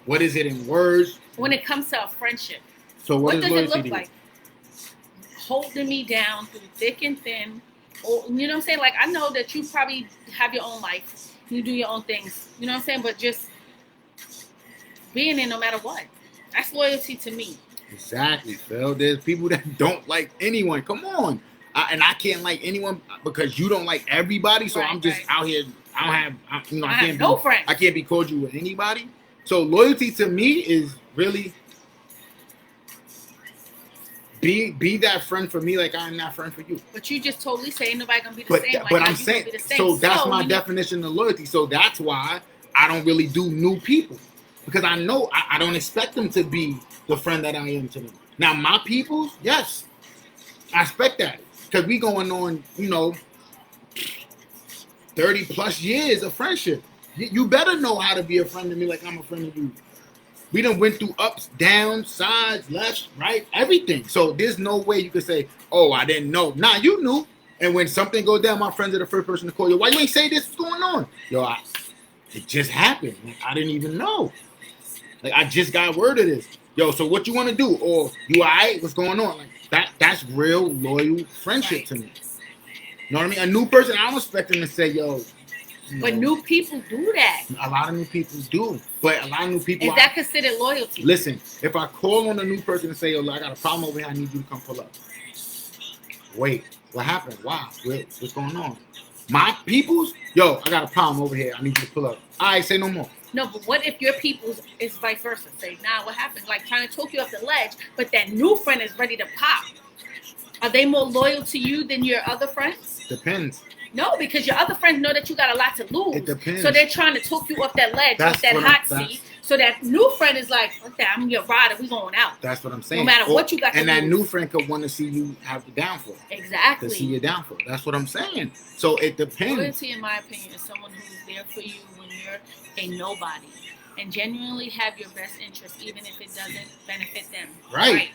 What is it in words? When it comes to a friendship. So what does it look like? Holding me down through thick and thin. Or, you know what I'm saying? Like, I know that you probably have your own life. You do your own things. You know what I'm saying? But just being in no matter what. That's loyalty to me. Exactly, Phil. There's people that don't like anyone. Come on. And I can't like anyone because you don't like everybody. So I'm just out here. I can't no friends. I can't be cordial with anybody. So loyalty to me is really be that friend for me like I'm that friend for you. But you just totally say ain't nobody gonna be the same. But I'm saying, so that's my definition of loyalty. So that's why I don't really do new people. Because I know I don't expect them to be the friend that I am to them. Now, my people, yes, I expect that. Because we going on, 30 plus years of friendship. You better know how to be a friend to me like I'm a friend of you. We done went through ups, downs, sides, left, right, everything. So there's no way you could say, oh, I didn't know. Nah, you knew. And when something goes down, my friends are the first person to call you. Why you ain't say this? What's going on? Yo, it just happened. Like, I didn't even know. Like, I just got word of this. Yo, so what you want to do? Or you all right? What's going on? Like that's real loyal friendship to me. You know what I mean? A new person, I don't expect them to say, yo. But new people do that. A lot of new people do. But a lot of new people... Is that considered loyalty? Listen, if I call on a new person and say, yo, I got a problem over here, I need you to come pull up. Wait, what happened? Wow, what's going on? My peoples? Yo, I got a problem over here. I need you to pull up. All right, say no more. No, but what if your people's is vice versa? Say, nah, what happened? Like trying to talk you off the ledge, but that new friend is ready to pop. Are they more loyal to you than your other friends? Depends. No, because your other friends know that you got a lot to lose. It depends. So they're trying to talk you off that ledge with that hot seat. So that new friend is like, okay, I'm your rider. We going out. That's what I'm saying. No matter what you got to lose. And that lose. new friend could want to see you have the downfall. Exactly. To see your downfall. That's what I'm saying. So it depends. Loyalty, in my opinion, is someone who's there for you when you're a nobody. And genuinely have your best interest, even if it doesn't benefit them. Right.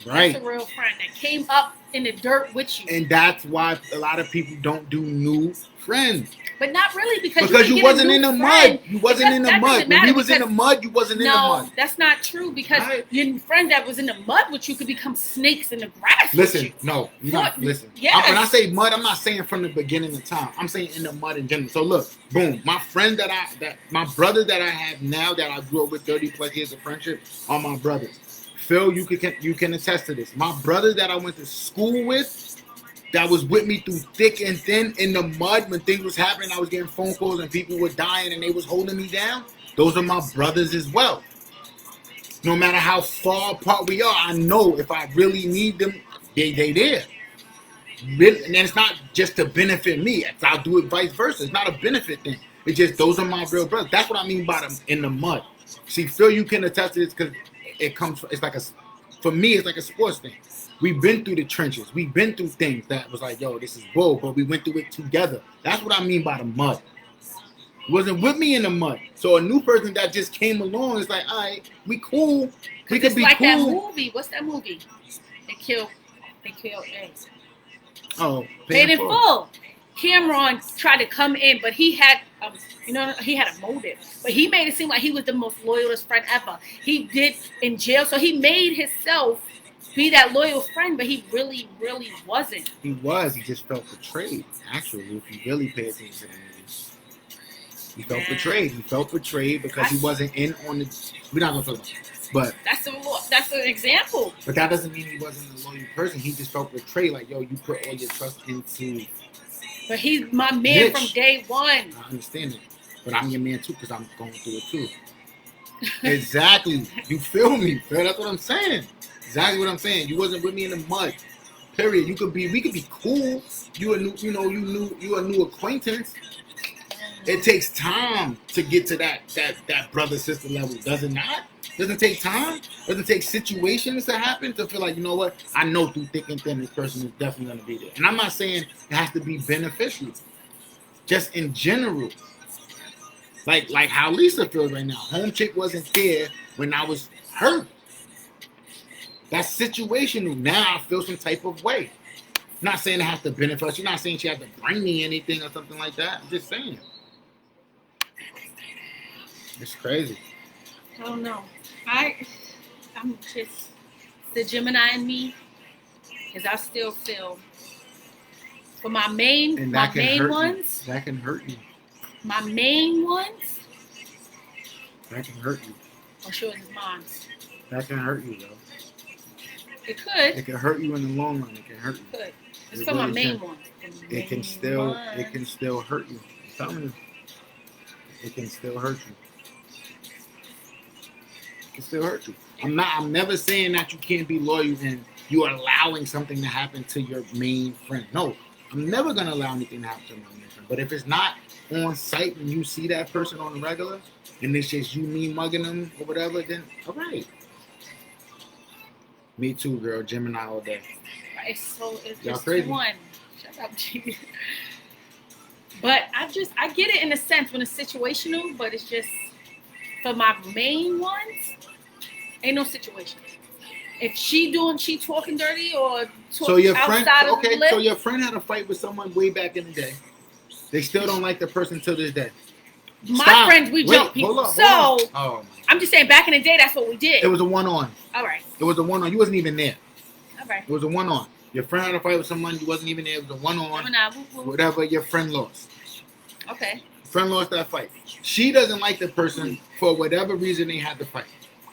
Right. That's a real friend that came up in the dirt with you. And that's why a lot of people don't do new friends. But not really, because you wasn't in the mud. You wasn't in the mud. When we was in the mud, you wasn't in the mud. No, that's not true, because your friend that was in the mud with you could become snakes in the grass. Listen, no, you're not. Listen. Yes. When I say mud, I'm not saying from the beginning of time. I'm saying in the mud in general. So look, boom, my friend my brother that I have now that I grew up with 30 plus years of friendship are my brothers. Phil, you can attest to this. My brother that I went to school with, that was with me through thick and thin in the mud when things was happening, I was getting phone calls and people were dying and they was holding me down. Those are my brothers as well. No matter how far apart we are, I know if I really need them, they there. And it's not just to benefit me. I'll do it vice versa. It's not a benefit thing. It's just those are my real brothers. That's what I mean by them in the mud. See, Phil, you can attest to this because for me, it's like a sports thing. We've been through the trenches. We've been through things that was like, yo, this is bull, but we went through it together. That's what I mean by the mud. It wasn't with me in the mud. So a new person that just came along is like, all right, we cool. We could be like cool. That movie. What's that movie? They killed Eggs. Oh, Paid in Full. Cameron tried to come in, but he had, he had a motive. But he made it seem like he was the most loyalist friend ever. He did in jail, so he made himself be that loyal friend, but he really, really wasn't. He just felt betrayed. Actually, if you really pay attention to the movie, he felt betrayed. He felt betrayed because he wasn't in on the. We're not gonna talk about it, but that's an example. But that doesn't mean he wasn't a loyal person. He just felt betrayed. Like, yo, you put all your trust into. But he's my man from day one. I understand it, but I'm your man too because I'm going through it too. Exactly. You feel me? That's what I'm saying. Exactly what I'm saying. You wasn't with me in the mud. Period. We could be cool. You a new acquaintance. It takes time to get to that brother sister level, does it not? Doesn't take time. Doesn't take situations to happen to feel like, you know what? I know through thick and thin this person is definitely gonna be there. And I'm not saying it has to be beneficial. Just in general. Like how Lisa feels right now. Home chick wasn't there when I was hurt. That's situational. Now I feel some type of way. I'm not saying it has to benefit us. You're not saying she has to bring me anything or something like that. I'm just saying. It's crazy. I don't know. I'm just the Gemini in me, because I still feel for my main ones. That can hurt you. My main ones. That can hurt you. I'm sure it's mine. That can hurt you, though. It could. It can hurt you in the long run. It can hurt you. It could. It's for my main ones. It can still hurt you. I'm telling you. It can still hurt you. It can still hurt you. I'm never saying that you can't be loyal and you are allowing something to happen to your main friend. No, I'm never gonna allow anything to happen to my main friend. But if it's not on site and you see that person on the regular and it's just you mean mugging them or whatever, then all right. Me too, girl. Gemini all day. It's y'all just crazy. One. Shut up, G. But I get it in a sense when it's situational, but it's just for my main ones, ain't no situation. If she talking dirty or outside of the lip. So your friend had a fight with someone way back in the day. They still don't like the person till this day. My friends, we jump people. Hold on. I'm just saying, back in the day, that's what we did. It was a one-on. All right. It was a one-on. You wasn't even there. All right. It was a one-on. Your friend had a fight with someone. You wasn't even there. It was a one-on. Whatever. Your friend lost. Okay. Friend lost that fight. She doesn't like the person for whatever reason they had the fight.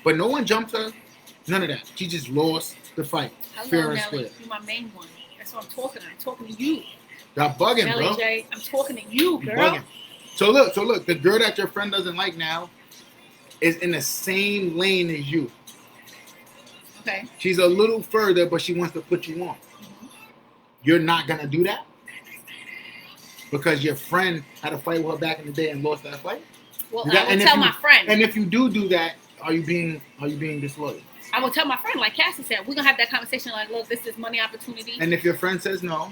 But no one jumped her. None of that. She just lost the fight. Hello, Nelly. You're my main one. That's what I'm talking to. I'm talking to you. Y'all bugging, Nelly bro. J, I'm talking to you, girl. Bugging. So look. The girl that your friend doesn't like now is in the same lane as you. Okay. She's a little further, but she wants to put you on. Mm-hmm. You're not going to do that? Because your friend had a fight with her back in the day and lost that fight? Well, I will tell my friend. And if you do that, are you being disloyal? I will tell my friend, like Cassie said, we're going to have that conversation like, look, this is money opportunity. And if your friend says no?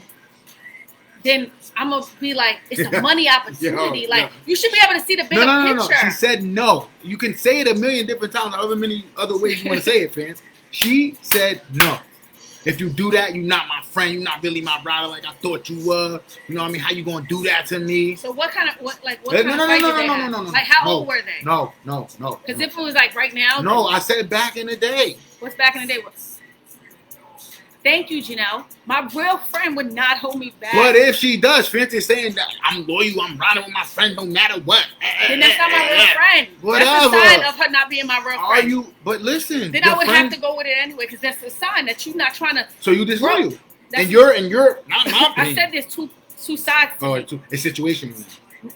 Then I'm going to be like, it's a money opportunity. You should be able to see the bigger picture. She said no. You can say it a million different times, many other ways you want to say it, fans. She said no. If you do that, you're not my friend. You're not really my brother like I thought you were. You know what I mean? How you gonna do that to me? So what kind of fight did they have? Like how old were they? No. Because if it was like right now. No, I said back in the day. What's back in the day? Thank you, Janelle. My real friend would not hold me back. But if she does, Fancy saying that I'm loyal, I'm riding with my friend no matter what. Then that's not my real friend. Whatever. That's a sign of her not being my real friend. Are you? But listen. Then I would have to go with it anyway because that's a sign that you're not trying to. So you disloyal. And you're not my opinion. I said there's two sides. Oh, it's situational.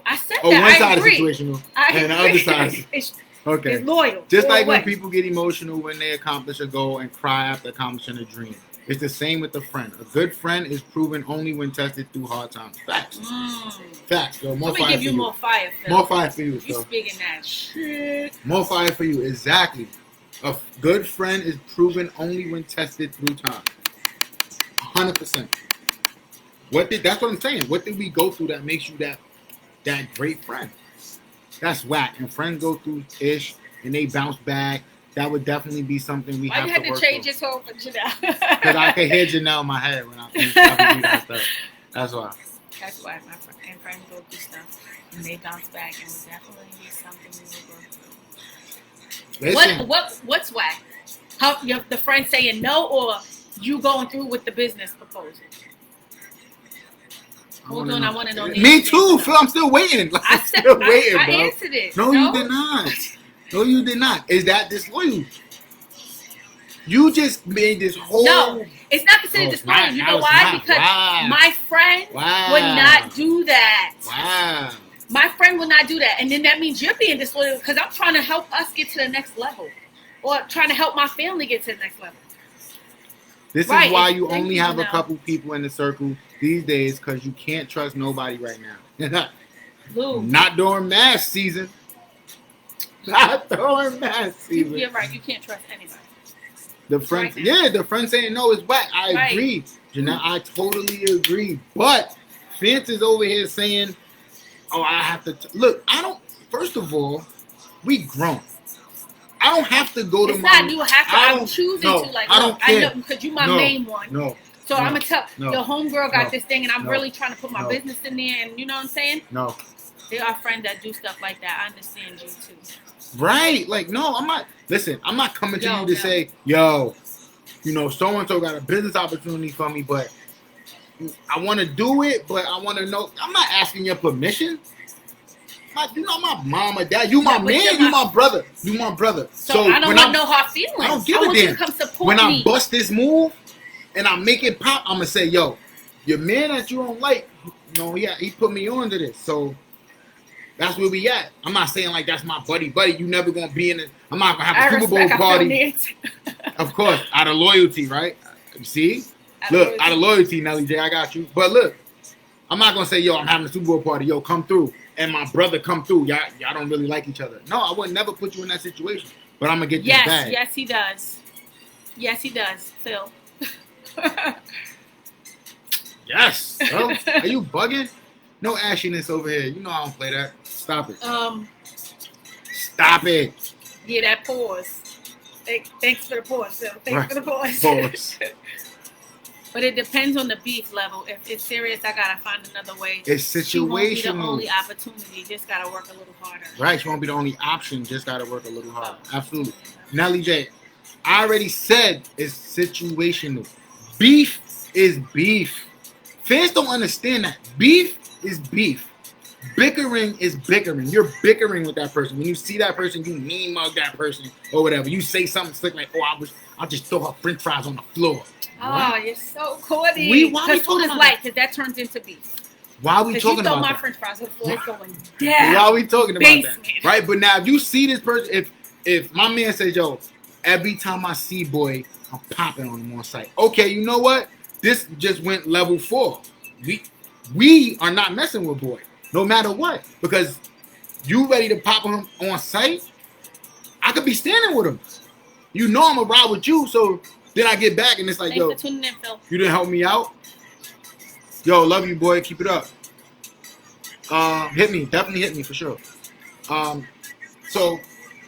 I said that. One I side agree. is situational, and the other side is okay. It's loyal. Just like when people get emotional when they accomplish a goal and cry after accomplishing a dream. It's the same with a friend. A good friend is proven only when tested through hard times. Facts. Facts, girl. More Let me fire give you for more fire, Phil. More fire for you, You Phil. speaking that shit. More fire for you. Exactly. A good friend is proven only when tested through time. 100%. That's what I'm saying. What did we go through that makes you that great friend? That's whack. And friends go through ish and they bounce back. That would definitely be something we have to work on. Why you had to change his whole for Janelle? Because I could hear Janelle in my head when I do that stuff. That's why. That's why my friends go through stuff and they bounce back, and it would definitely be something we would go through. What's whack? How the friend saying no, or you going through with the business proposal? Hold on, I want to know. Me too, Phil. I'm still waiting. I answered it. No, you did not. No, you did not. Is that disloyal? You just made this whole... No, it's not considered disloyal. You know why? Because my friend would not do that. Wow. My friend would not do that. And then that means you're being disloyal because I'm trying to help us get to the next level. Or trying to help my family get to the next level. This is why you only have a couple people in the circle these days, because you can't trust nobody right now. Not during mask season. Not during mask season. You're right. You can't trust anybody. The friend, the friend saying no is whack. I agree. Janelle, I totally agree. But Fence is over here saying, oh, I have to... Look, I don't... First of all, we grown. I don't have to go to my... It's not you have to. I'm choosing to. Like, I don't care. I know because you my main one. So I'm going to tell... The homegirl got this thing and I'm really trying to put my business in there. And you know what I'm saying? No. There are friends that do stuff like that. I understand you too. Right. Like, no, I'm not... Listen, I'm not coming to you to say, yo, you know, so-and-so got a business opportunity for me, but I want to do it, but I want to know... I'm not asking your permission. You're not my mom or dad. You my man. You my brother. You my brother. So I don't want to know her feelings. I don't give a damn. You to come support when me. I bust this move and I make it pop, I'm going to say, yo, your man that you don't like, you know, he put me on to this. So that's where we at. I'm not saying like that's my buddy. You never going to be in it. I'm not going to have a Super Bowl party. Of course, out of loyalty, right? You see? Look, out of loyalty, Nelly J, I got you. But look, I'm not going to say, yo, I'm having a Super Bowl party. Yo, come through. And my brother come through. Y'all don't really like each other. No, I would never put you in that situation. But I'm going to get this bag. Yes, he does. Yes, he does, Phil. Yes. Bro. Are you bugging? No ashiness over here. You know I don't play that. Stop it. Stop it. Yeah, that pause. Thanks for the pause, Phil. Thanks for the pause. Pause. But it depends on the beef level. If it's serious, I gotta find another way. It's situational. She won't be the only opportunity. Just gotta work a little harder. Right, she won't be the only option. Just gotta work a little harder. Absolutely. Nelly J, I already said it's situational. Beef is beef. Fans don't understand that. Beef is beef. Bickering is bickering. You're bickering with that person. When you see that person, you mean mug that person or whatever. You say something slick like, "Oh, I'll just throw her French fries on the floor." Oh, what? You're so corny. Because food is light, because that turns into beef. Why are we talking about that? You throw my French fries on the floor, it's going down. Why are we talking about that? Right? But now, if you see this person, if my man says, yo, every time I see boy, I'm popping on him on site. Okay, you know what? This just went level 4. We are not messing with boy, no matter what. Because you ready to pop on him on site, I could be standing with him. You know I'm going to ride with you, so... Then I get back and it's like, Thanks for tuning in, Phil. You didn't help me out? Yo, love you, boy. Keep it up. Hit me. Definitely hit me for sure. So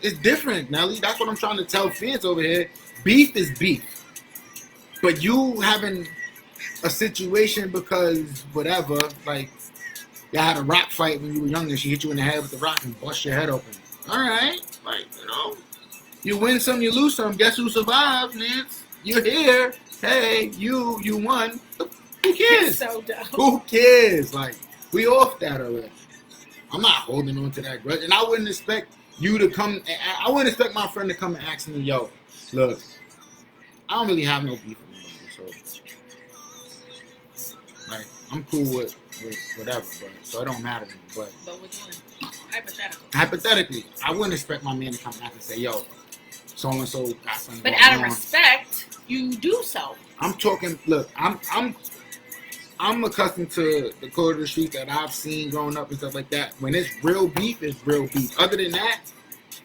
it's different, Nelly. That's what I'm trying to tell fans over here. beef is beef. But you having a situation because whatever, like, you had a rock fight when you were younger. She hit you in the head with the rock and bust your head open. All right. Like, you win some, you lose some. Guess who survived, Nance? You're here. Hey, you won. Who cares? So dumb. Who cares? Like, we off that already. I'm not holding on to that grudge. And I wouldn't expect you to come. I wouldn't expect my friend to come and ask me, yo, look, I don't really have no beef with anybody. So, like, I'm cool with whatever, but so it don't matter to me. But hypothetically, I wouldn't expect my man to come back and say, yo, so and so got something. But out of respect, you do so. I'm talking. Look, I'm accustomed to the code of the streets that I've seen growing up and stuff like that. When it's real beef, it's real beef. Other than that,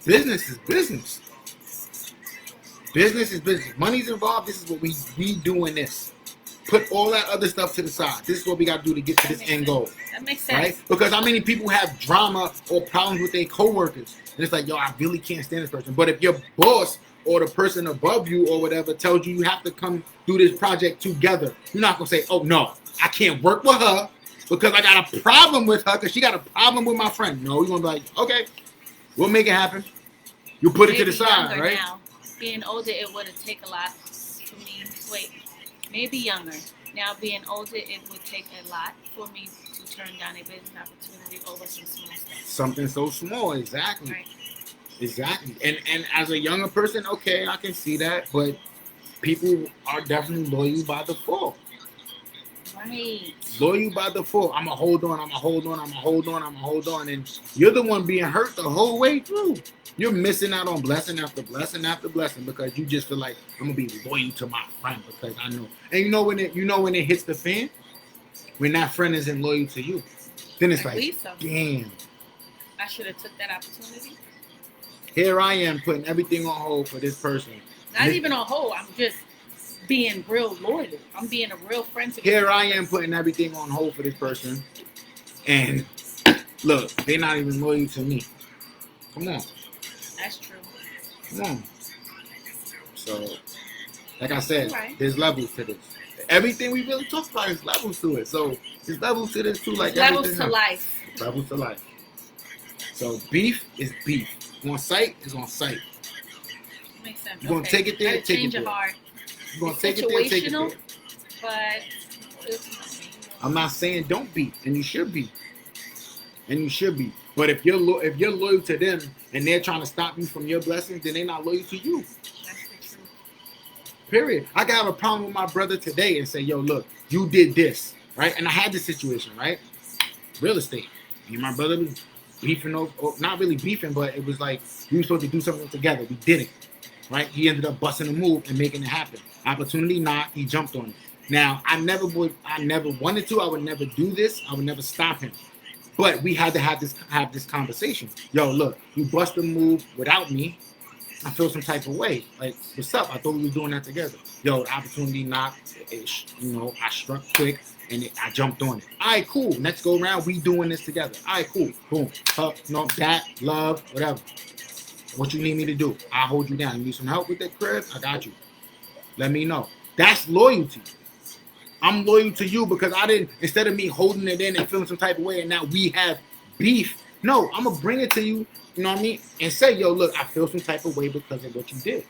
business is business. Business is business. Money's involved. This is what we doing this. Put all that other stuff to the side. This is what we got to do to get to this end goal. That makes sense. Right? Because how many people have drama or problems with their coworkers? And it's like, yo, I really can't stand this person. But if your boss or the person above you or whatever tells you have to come do this project together, you're not going to say, oh, no, I can't work with her because I got a problem with her because she got a problem with my friend. No, you're going to be like, okay, we'll make it happen. You put it to the side, right? Now. Being older, it would have taken a lot for me. Wait. Maybe younger. Now, being older, it would take a lot for me to turn down a business opportunity over some small stuff. Something so small, exactly. Right. Exactly. And as a younger person, okay, I can see that, but people are definitely loyal by default. Right. Loyal by default. I'm going to hold on. And you're the one being hurt the whole way through. You're missing out on blessing after blessing after blessing because you just feel like I'm gonna be loyal to my friend because I know. And you know when it hits the fan, when that friend isn't loyal to you, then it's like, damn. I should have took that opportunity. Here I am putting everything on hold for this person. Not even on hold. I'm just being real loyal. I'm being a real friend to. Here I am putting everything on hold for this person, and look, they're not even loyal to me. Come on. That's true. Come on. So, like I said, right. There's levels to this. Everything we really talk about is levels to it. So, there's levels to this too. Like levels to life. Levels to life. So, beef is beef. On site is on site. Makes sense. You're going to take it there, take it there. Your heart. You're going to take it there, take it there. But I'm not saying don't be, and you should be. But if you're loyal to them and they're trying to stop you from your blessings, then they're not loyal to you. That's the truth. Period. I can have a problem with my brother today and say, yo, look, you did this, right? And I had this situation, right? Real estate. Me and my brother was beefing over, not really beefing, but it was like we were supposed to do something together. We did it, right? He ended up busting a move and making it happen. Opportunity knocked, he jumped on it. Now, I never wanted to. I would never do this. I would never stop him. But we had to have this conversation. Yo, look, you bust a move without me. I feel some type of way. Like, what's up? I thought we were doing that together. Yo, the opportunity knocked. I struck quick and I jumped on it. All right, cool. Next go round, we doing this together. All right, cool. Boom. That, love, whatever. What you need me to do? I'll hold you down. You need some help with that crib? I got you. Let me know. That's loyalty. I'm loyal to you because instead of me holding it in and feeling some type of way and now we have beef. No, I'm going to bring it to you, you know what I mean? And say, yo, look, I feel some type of way because of what you did.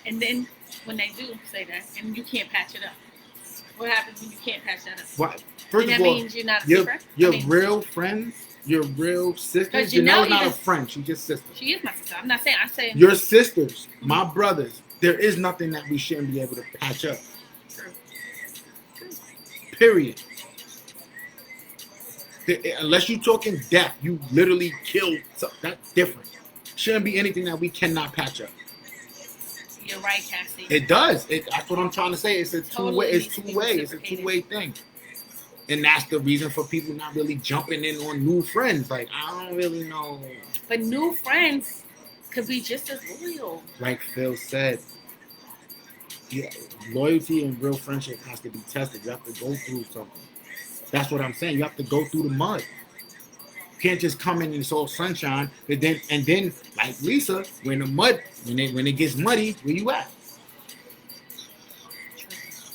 And then when they do say that and you can't patch it up, what happens when you can't patch that up? Well, first of all, means you're not a friend? Real friends, your real sisters. Janelle's not a friend. She's just sister. She is my sister. I'm not saying. I'm saying. Your sisters, my brothers, there is nothing that we shouldn't be able to patch up. Period. Unless you're talking death, you literally killed. That's different. Shouldn't be anything that we cannot patch up. You're right, Cassie. It does. That's what I'm trying to say. It's a two-way. It's two-way. It's a two-way thing. And that's the reason for people not really jumping in on new friends. Like, I don't really know. But new friends could be just as loyal. Like Phil said. Yeah, loyalty and real friendship has to be tested. You have to go through something. That's what I'm saying. You have to go through the mud. You can't just come in and it's all sunshine. And then, like Lisa, when it gets muddy, where you at?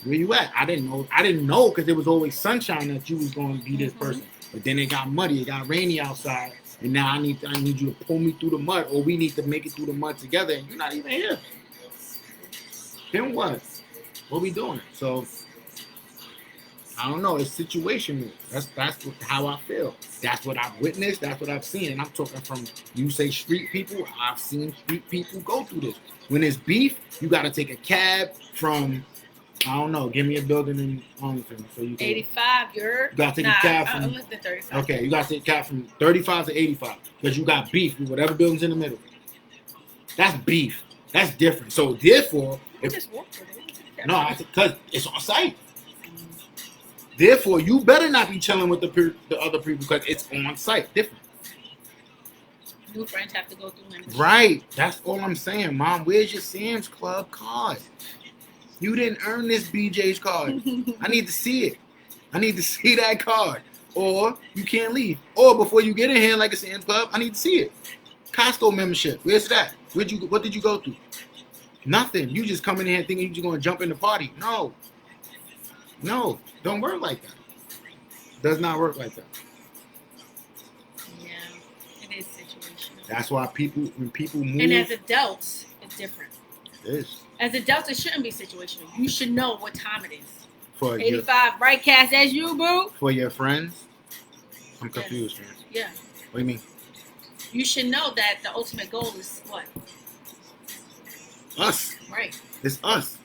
Where you at? I didn't know because it was always sunshine that you was going to be this person. But then it got muddy. It got rainy outside. And now I need you to pull me through the mud, or we need to make it through the mud together. And you're not even here. Then what? What we doing? So I don't know. It's situational. That's how I feel. That's what I've witnessed. That's what I've seen. And I'm talking from, you say street people. I've seen street people go through this. When it's beef, you got to take a cab from, I don't know, give me a building in Arlington. So you can, 85, you got to take a cab from, I'm looking at 35. okay, you got to take a cab from 35 to 85 because you got beef with whatever building's in the middle. That's beef. That's different. So therefore, Just walk with it. No, because it's on site. Therefore, you better not be chilling with the other people because it's on site. Different. New friends have to go through membership. Right. That's all I'm saying, Mom. Where's your Sam's Club card? You didn't earn this BJ's card. I need to see it. I need to see that card. Or you can't leave. Or before you get in here like a Sam's Club, I need to see it. Costco membership. Where's that? What did you go through? Nothing. You just come in here thinking you're just going to jump in the party. No. Don't work like that. Does not work like that. Yeah, it is situational. That's why when people move. And as adults, it's different. It is. As adults, it shouldn't be situational. You should know what time it is. For 85, right, Cass? That's you, boo? For your friends? I'm confused, man. Yeah. What do you mean? You should know that the ultimate goal is what? Us. Right. It's us.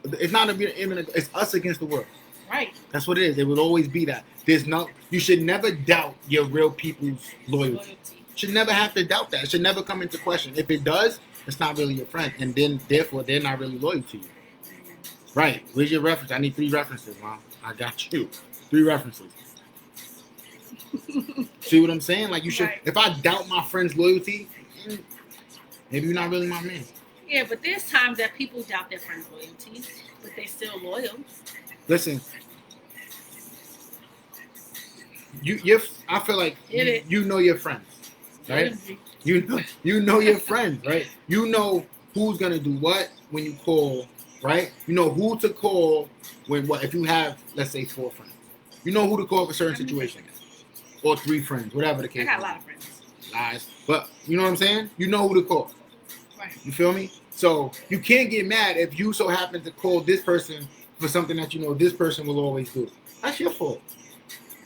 It's not it's us against the world. Right. That's what it is. It will always be that. You should never doubt your real people's loyalty. Should never have to doubt that. It should never come into question. If it does, it's not really your friend. And then, therefore, they're not really loyal to you. Right. Where's your reference? I need 3 references, Mom. I got you. 3 references. See what I'm saying? Like, you should. Right. If I doubt my friend's loyalty, maybe you're not really my man. Yeah, but there's times that people doubt their friends' loyalties, but they're still loyal. Listen, I feel like you know your friends, right? You know your friends, right? You know who's gonna do what when you call, right? You know who to call when what if you have, let's say, 4 friends. You know who to call for certain situations, or 3 friends, whatever the case. I got a lot of friends. Lies, but you know what I'm saying? You know who to call. Right. You feel me? So you can't get mad if you so happen to call this person for something that you know this person will always do. That's your fault.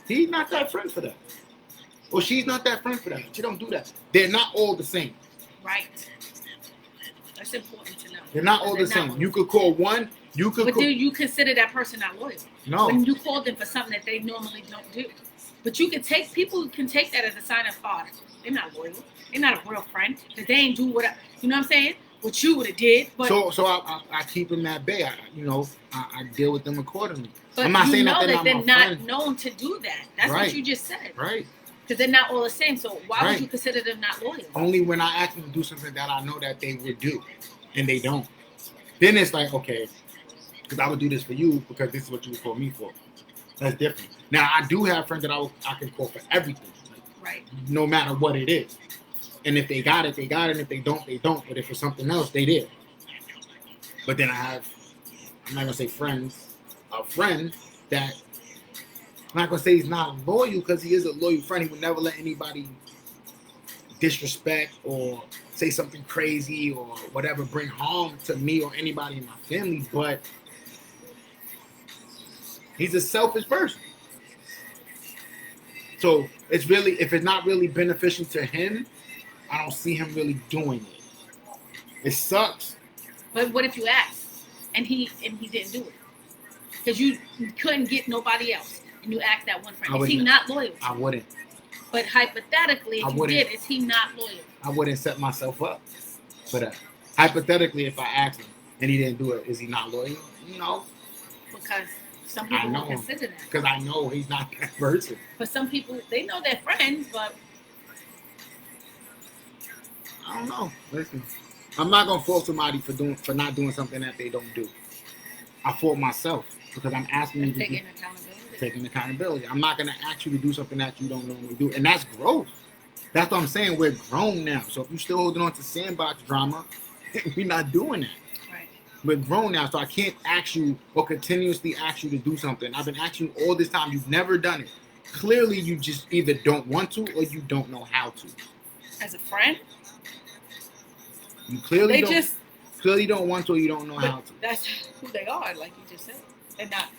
He's not that friend for that. Or she's not that friend for that. She don't do that. They're not all the same. Right. That's important to know. They're not all the same. You could call one. But do you consider that person not loyal? No. When you call them for something that they normally don't do. But people can take that as a sign of they're not loyal. They're not a real friend. Because they ain't do you know what I'm saying? What you would have did. But so I keep them at bay. I deal with them accordingly. But I'm not saying that they're not known to do that. That's right. What you just said. Right. Because they're not all the same. So why would you consider them not loyal? Only when I ask them to do something that I know that they would do, and they don't. Then it's like, okay, because I would do this for you because this is what you would call me for. That's different. Now, I do have friends that I can call for everything. Right. No matter what it is. And if they got it, they got it. And if they don't, they don't. But if it's something else, they did. But then I'm not going to say friends, a friend that, I'm not going to say he's not loyal because he is a loyal friend. He would never let anybody disrespect or say something crazy or whatever, bring harm to me or anybody in my family. But he's a selfish person. So it's really, if it's not really beneficial to him, I don't see him really doing it. It sucks. But what if you asked and he didn't do it? Because you couldn't get nobody else, and you asked that one friend. Is he not loyal? I wouldn't. But hypothetically, if you did, is he not loyal? I wouldn't set myself up for that. Hypothetically, if I asked him and he didn't do it, is he not loyal? No. Because some people don't consider that. Because I know he's not that person. But some people, they know they're friends, but I don't know. Listen, I'm not gonna fault somebody for not doing something that they don't do. I fault myself because I'm asking you to taking accountability. I'm not gonna ask you to do something that you don't normally do, and that's growth. That's what I'm saying. We're grown now. So if you're still holding on to sandbox drama, we're not doing that. Right. we're grown now, so I can't ask you or continuously ask you to do something. I've been asking you all this time. You've never done it. Clearly, you just either don't want to or you don't know how to. As a friend, you clearly clearly don't want to or you don't know how to. That's who they are, like you just said.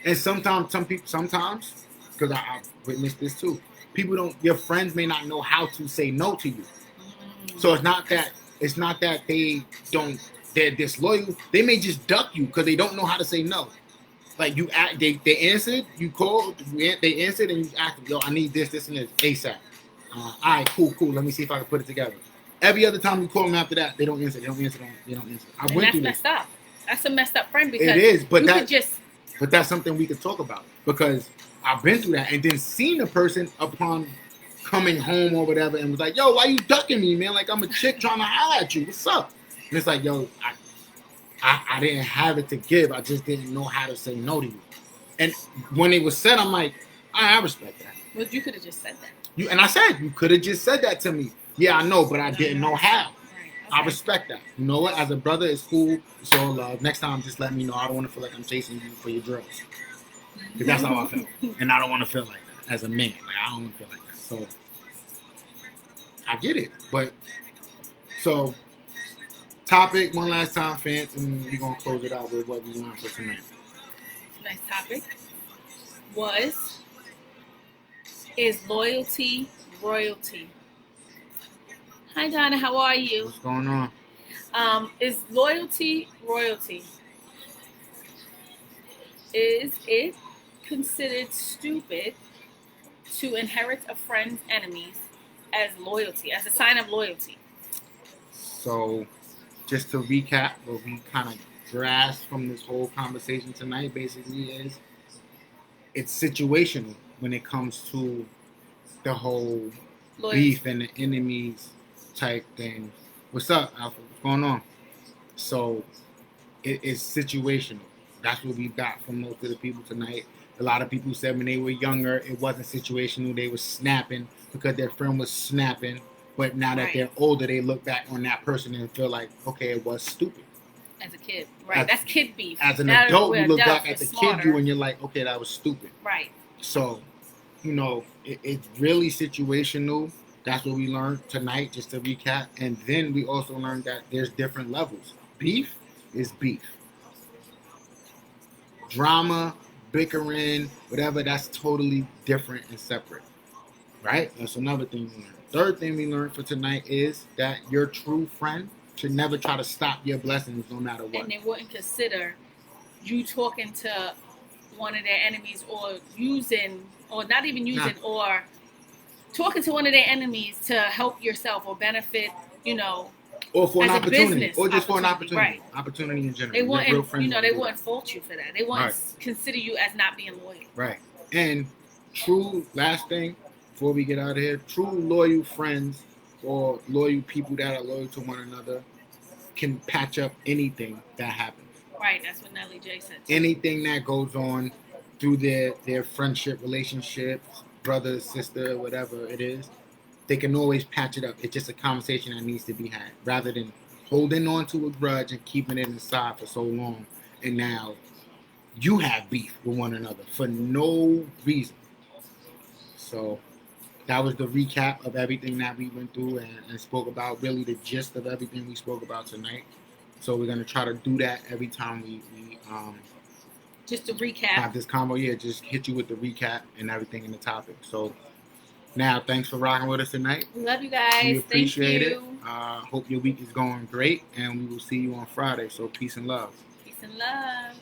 And sometimes, because I've witnessed this too. Your friends may not know how to say no to you. So it's not that they're disloyal. They may just duck you because they don't know how to say no. Like they answered, you called, they answered, and you asked them, yo, I need this, and this ASAP. All right, cool. Let me see if I can put it together. Every other time you call them after that, they don't answer. I went through this. Messed up. That's a messed up friend because it is, but that's something we could talk about because I've been through that and then seen a person upon coming home or whatever and was like, yo, why you ducking me, man? Like I'm a chick trying to holler at you. What's up? And it's like, yo, I didn't have it to give. I just didn't know how to say no to you. And when it was said, I'm like, I respect that. Well, you could have just said that. And I said, you could have just said that to me. Yeah, I know, but I didn't know how. Right. Okay. I respect that. You know what? As a brother, it's cool. It's all love. Next time, just let me know. I don't want to feel like I'm chasing you for your drugs. Because that's how I feel. And I don't want to feel like that as a man. Like, I don't want to feel like that. So, I get it. But, so, topic one last time, fans, and we're going to close it out with what we want for tonight. Tonight's topic is loyalty royalty? Hi, Donna. How are you? What's going on? Is loyalty royalty? Is it considered stupid to inherit a friend's enemies as loyalty, as a sign of loyalty? So, just to recap what we kind of grasped from this whole conversation tonight, basically is it's situational when it comes to the whole loyalty. Beef and the enemies type thing. What's up, Alpha? What's going on? So it's situational. That's what we got from most of the people tonight. A lot of people said when they were younger, it wasn't situational. They were snapping because their friend was snapping. But now that they're older, they look back on that person and feel like, okay, it was stupid. As a kid, right? That's kid beef. As an adult, you look back at the kid you and you're like, okay, that was stupid. Right. So, it's really situational. That's what we learned tonight, just to recap. And then we also learned that there's different levels. Beef is beef. Drama, bickering, whatever, that's totally different and separate. Right? That's another thing we learned. Third thing we learned for tonight is that your true friend should never try to stop your blessings no matter what. And they wouldn't consider you talking to one of their enemies or talking to one of their enemies to help yourself or benefit, or for an opportunity, business or just for an opportunity, right. Opportunity in general. They wouldn't, they wouldn't fault you for that. They wouldn't consider you as not being loyal. Right. And last thing, before we get out of here, true loyal friends or loyal people that are loyal to one another can patch up anything that happens. Right. That's what Nelly J said. Anything that goes on through their friendship, relationships, brother, sister, whatever it is, they can always patch it up. It's just a conversation that needs to be had rather than holding on to a grudge and keeping it inside for so long. And now you have beef with one another for no reason. So that was the recap of everything that we went through and spoke about, really the gist of everything we spoke about tonight. So we're going to try to do that every time we just to recap. Have this combo, just hit you with the recap and everything in the topic. So now, thanks for rocking with us tonight. We love you guys. We appreciate Thank it. Hope your week is going great, and we will see you on Friday. So peace and love. Peace and love.